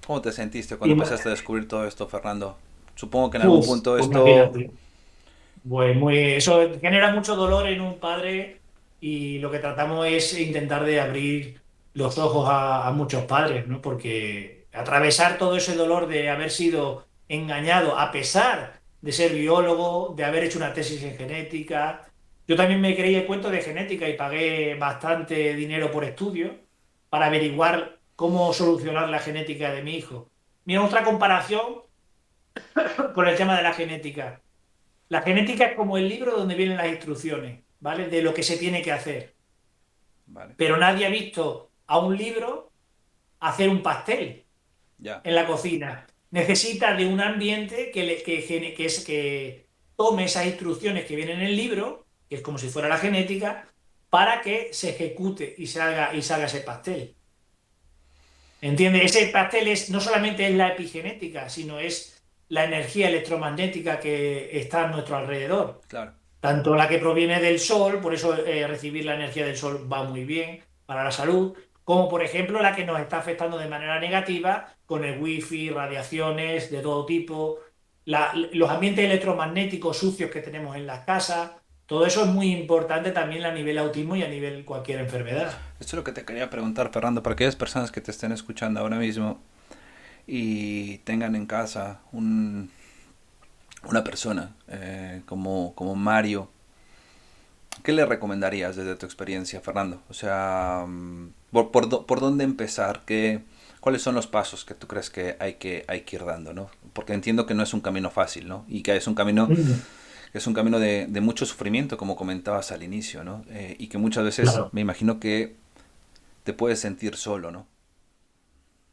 ¿Cómo te sentiste cuando Y, empezaste a descubrir todo esto, Fernando? Supongo que en algún punto pues esto... imagínate. Pues eso genera mucho dolor en un padre y lo que tratamos es intentar de abrir los ojos a muchos padres, ¿no? Porque atravesar todo ese dolor de haber sido engañado, a pesar de ser biólogo, de haber hecho una tesis en genética, Yo también me creí el cuento de genética y pagué bastante dinero por estudio para averiguar cómo solucionar la genética de mi hijo. Mira, otra comparación con el tema de la genética. La genética es como el libro donde vienen las instrucciones, ¿vale? De lo que se tiene que hacer. Vale, Pero nadie ha visto a un libro hacer un pastel ya. en la cocina. Necesita de un ambiente que tome esas instrucciones que vienen en el libro, que es como si fuera la genética, para que se ejecute y salga ese pastel. ¿Entiendes? Ese pastel no solamente es la epigenética, sino es la energía electromagnética que está a nuestro alrededor. Claro. Tanto la que proviene del sol, por eso recibir la energía del sol va muy bien para la salud, como por ejemplo la que nos está afectando de manera negativa con el wifi, radiaciones de todo tipo, los ambientes electromagnéticos sucios que tenemos en las casas. Todo eso es muy importante también a nivel autismo y a nivel cualquier enfermedad. Esto es lo que te quería preguntar, Fernando, para aquellas personas que te estén escuchando ahora mismo y tengan en casa una persona como Mario, ¿qué le recomendarías desde tu experiencia, Fernando? O sea, por dónde empezar? ¿Cuáles son los pasos que tú crees que hay que ir dando, ¿no? Porque entiendo que no es un camino fácil, ¿no? Y que Mm. es un camino de mucho sufrimiento, como comentabas al inicio, ¿no? Y que muchas veces Claro, me imagino que te puedes sentir solo, ¿no?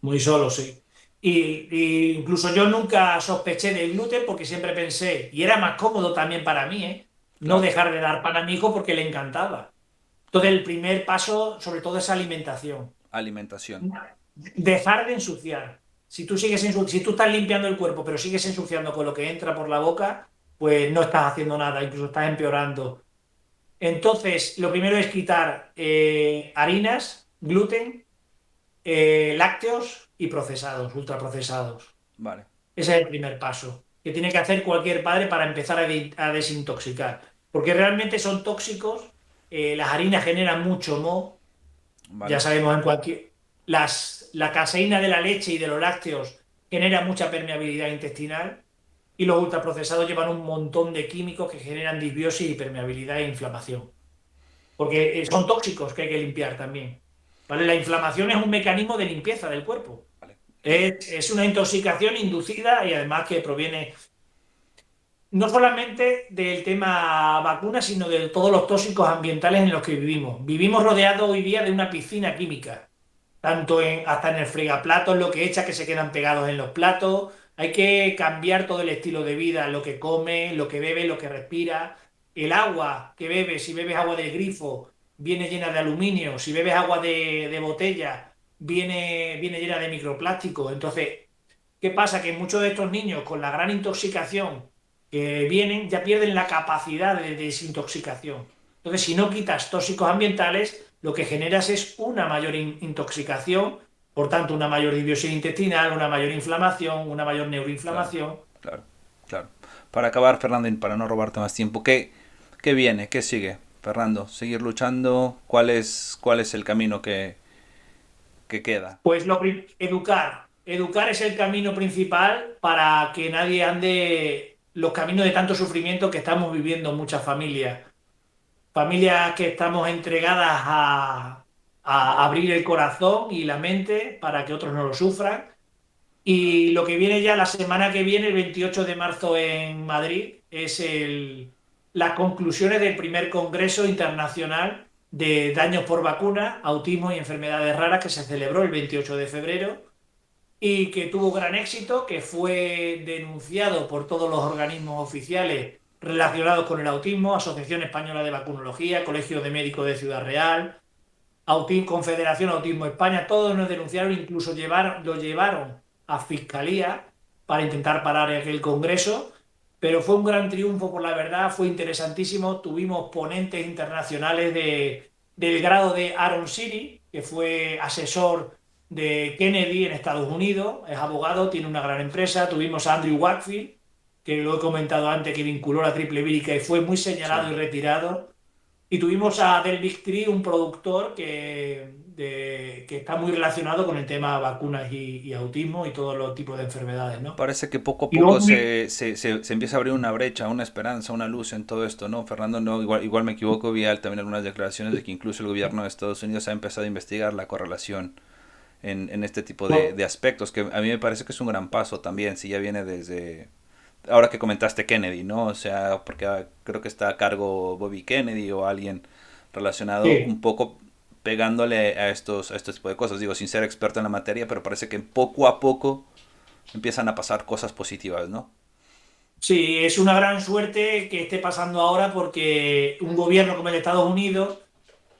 muy solo, sí. Y incluso yo nunca sospeché del gluten porque siempre pensé, y era más cómodo también para mí, ¿eh? No Claro, dejar de dar pan a mi hijo porque le encantaba. Entonces, claro. el primer paso, sobre todo, es alimentación. Alimentación. Dejar de ensuciar. Si tú estás limpiando el cuerpo, pero sigues ensuciando con lo que entra por la boca, pues no estás haciendo nada, incluso estás empeorando. Entonces, lo primero es quitar harinas, gluten, lácteos y procesados, ultraprocesados. Vale, Ese es el primer paso que tiene que hacer cualquier padre para empezar a desintoxicar. Porque realmente son tóxicos, las harinas generan mucho moho, ya vale, sabemos en cualquier... la caseína de la leche y de los lácteos genera mucha permeabilidad intestinal y los ultraprocesados llevan un montón de químicos que generan disbiosis, hipermeabilidad e inflamación. Porque son tóxicos que hay que limpiar también. ¿Vale? La inflamación es un mecanismo de limpieza del cuerpo. vale. Es una intoxicación inducida y además que proviene no solamente del tema vacuna, sino de todos los tóxicos ambientales en los que vivimos. Vivimos rodeados hoy día de una piscina química, hasta en el fregaplatos, lo que echa que se quedan pegados en los platos. Hay que cambiar todo el estilo de vida, lo que come, lo que bebe, lo que respira. El agua que bebes, si bebes agua del grifo, viene llena de aluminio. Si bebes agua de botella, viene llena de microplástico. Entonces, ¿qué pasa? Que muchos de estos niños, con la gran intoxicación que vienen, ya pierden la capacidad de desintoxicación. Entonces, si no quitas tóxicos ambientales, lo que generas es una mayor intoxicación, por tanto, una mayor disbiosis intestinal, una mayor inflamación, una mayor Claro, neuroinflamación. claro, claro. Para acabar, Fernando, y para no robarte más tiempo, ¿qué viene? ¿Qué sigue, Fernando? ¿Seguir luchando? ¿Cuál es el camino que queda? Pues educar. Educar es el camino principal para que nadie ande los caminos de tanto sufrimiento que estamos viviendo muchas familias. Familias que estamos entregadas a abrir el corazón y la mente para que otros no lo sufran. Y lo que viene ya la semana que viene, el 28 de marzo en Madrid, es las conclusiones del primer Congreso Internacional de Daños por Vacuna, Autismo y Enfermedades Raras que se celebró el 28 de febrero y que tuvo gran éxito, que fue denunciado por todos los organismos oficiales relacionados con el autismo, Asociación Española de Vacunología, Colegio de Médicos de Ciudad Real, Confederación Autismo España, todos nos denunciaron, incluso lo llevaron a Fiscalía para intentar parar aquel congreso, pero fue un gran triunfo por la verdad, fue interesantísimo, tuvimos ponentes internacionales del grado de Aaron Siri, que fue asesor de Kennedy en Estados Unidos, es abogado, tiene una gran empresa, tuvimos a Andrew Wakefield, que lo he comentado antes, que vinculó la triple vírica y fue muy Sí, señalado y retirado. Y tuvimos a Del Big Tree, un productor que está muy relacionado con el tema vacunas y autismo y todos los tipos de enfermedades, ¿no? Parece que poco a Y luego poco también, se empieza a abrir una brecha, una esperanza, una luz en todo esto, ¿no? Fernando, no, igual me equivoco, vi también algunas declaraciones de que incluso el gobierno de Estados Unidos ha empezado a investigar la correlación en este tipo de aspectos, que a mí me parece que es un gran paso también, si ya viene desde, ahora que comentaste Kennedy, ¿no? O sea, porque creo que está a cargo Bobby Kennedy o alguien relacionado sí. un poco pegándole a estos tipos de cosas. Digo, sin ser experto en la materia, pero parece que poco a poco empiezan a pasar cosas positivas, ¿no? Sí, es una gran suerte que esté pasando ahora porque un gobierno como el de Estados Unidos,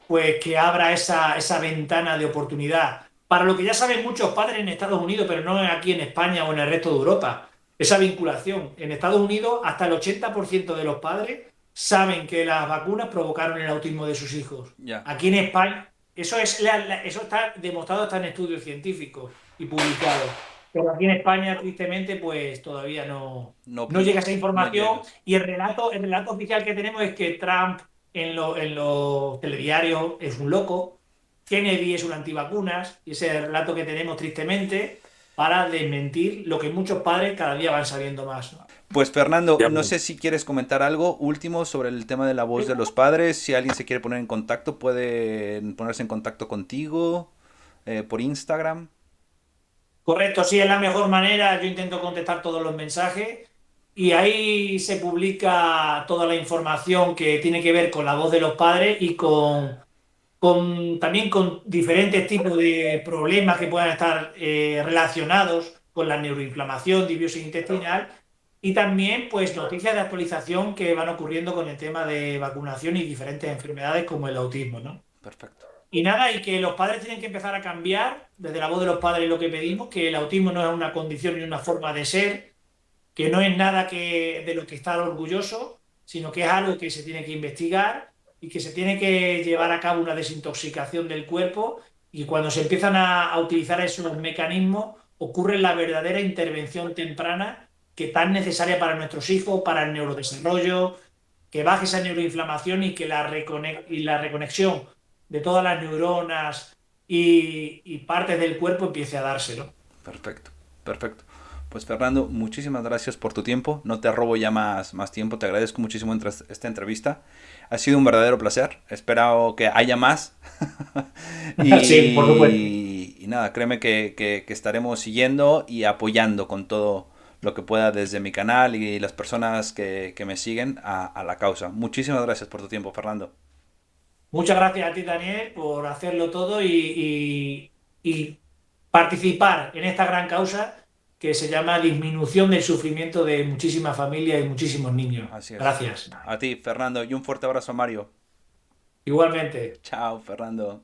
pues que abra esa ventana de oportunidad. Para lo que ya saben muchos padres en Estados Unidos, pero no aquí en España o en el resto de Europa. Esa vinculación. En Estados Unidos, hasta el 80% de los padres saben que las vacunas provocaron el autismo de sus hijos. Ya. Aquí en España, eso está demostrado hasta en estudios científicos y publicados. Pero aquí en España, tristemente, pues todavía No, no llega esa no información llega. y el relato oficial que tenemos es que Trump en los telediarios es un loco, Kennedy es un antivacunas, y ese es el relato que tenemos tristemente para desmentir lo que muchos padres cada día van sabiendo más, ¿no? Pues Fernando, Ya, no sé si quieres comentar algo último sobre el tema de la voz de los padres. Si alguien se quiere poner en contacto, puede ponerse en contacto contigo por Instagram. Correcto, sí, es la mejor manera. Yo intento contestar todos los mensajes y ahí se publica toda la información que tiene que ver con la voz de los padres y también con diferentes tipos de problemas que puedan estar relacionados con la neuroinflamación, disbiosis intestinal y también pues noticias de actualización que van ocurriendo con el tema de vacunación y diferentes enfermedades como el autismo, ¿no? Perfecto. Y nada, y que los padres tienen que empezar a cambiar desde la voz de los padres lo que pedimos, que el autismo no es una condición ni una forma de ser, que no es nada de lo que estar orgulloso, sino que es algo que se tiene que investigar y que se tiene que llevar a cabo una desintoxicación del cuerpo y cuando se empiezan a utilizar esos mecanismos ocurre la verdadera intervención temprana que tan necesaria para nuestros hijos, para el neurodesarrollo, que baje esa neuroinflamación y que la reconexión de todas las neuronas y partes del cuerpo empiece a dárselo. Perfecto. Perfecto. Pues Fernando, muchísimas gracias por tu tiempo. No te robo ya más tiempo. Te agradezco muchísimo esta entrevista. Ha sido un verdadero placer. Espero que haya más. Sí, por supuesto. Y nada, créeme que estaremos siguiendo y apoyando con todo lo que pueda desde mi canal y las personas que me siguen a la causa. Muchísimas gracias por tu tiempo, Fernando. Muchas gracias a ti, Daniel, por hacerlo todo y participar en esta gran causa que se llama disminución del sufrimiento de muchísimas familias y muchísimos niños. Así es. Gracias. A ti, Fernando, y un fuerte abrazo a Mario. Igualmente. Chao, Fernando.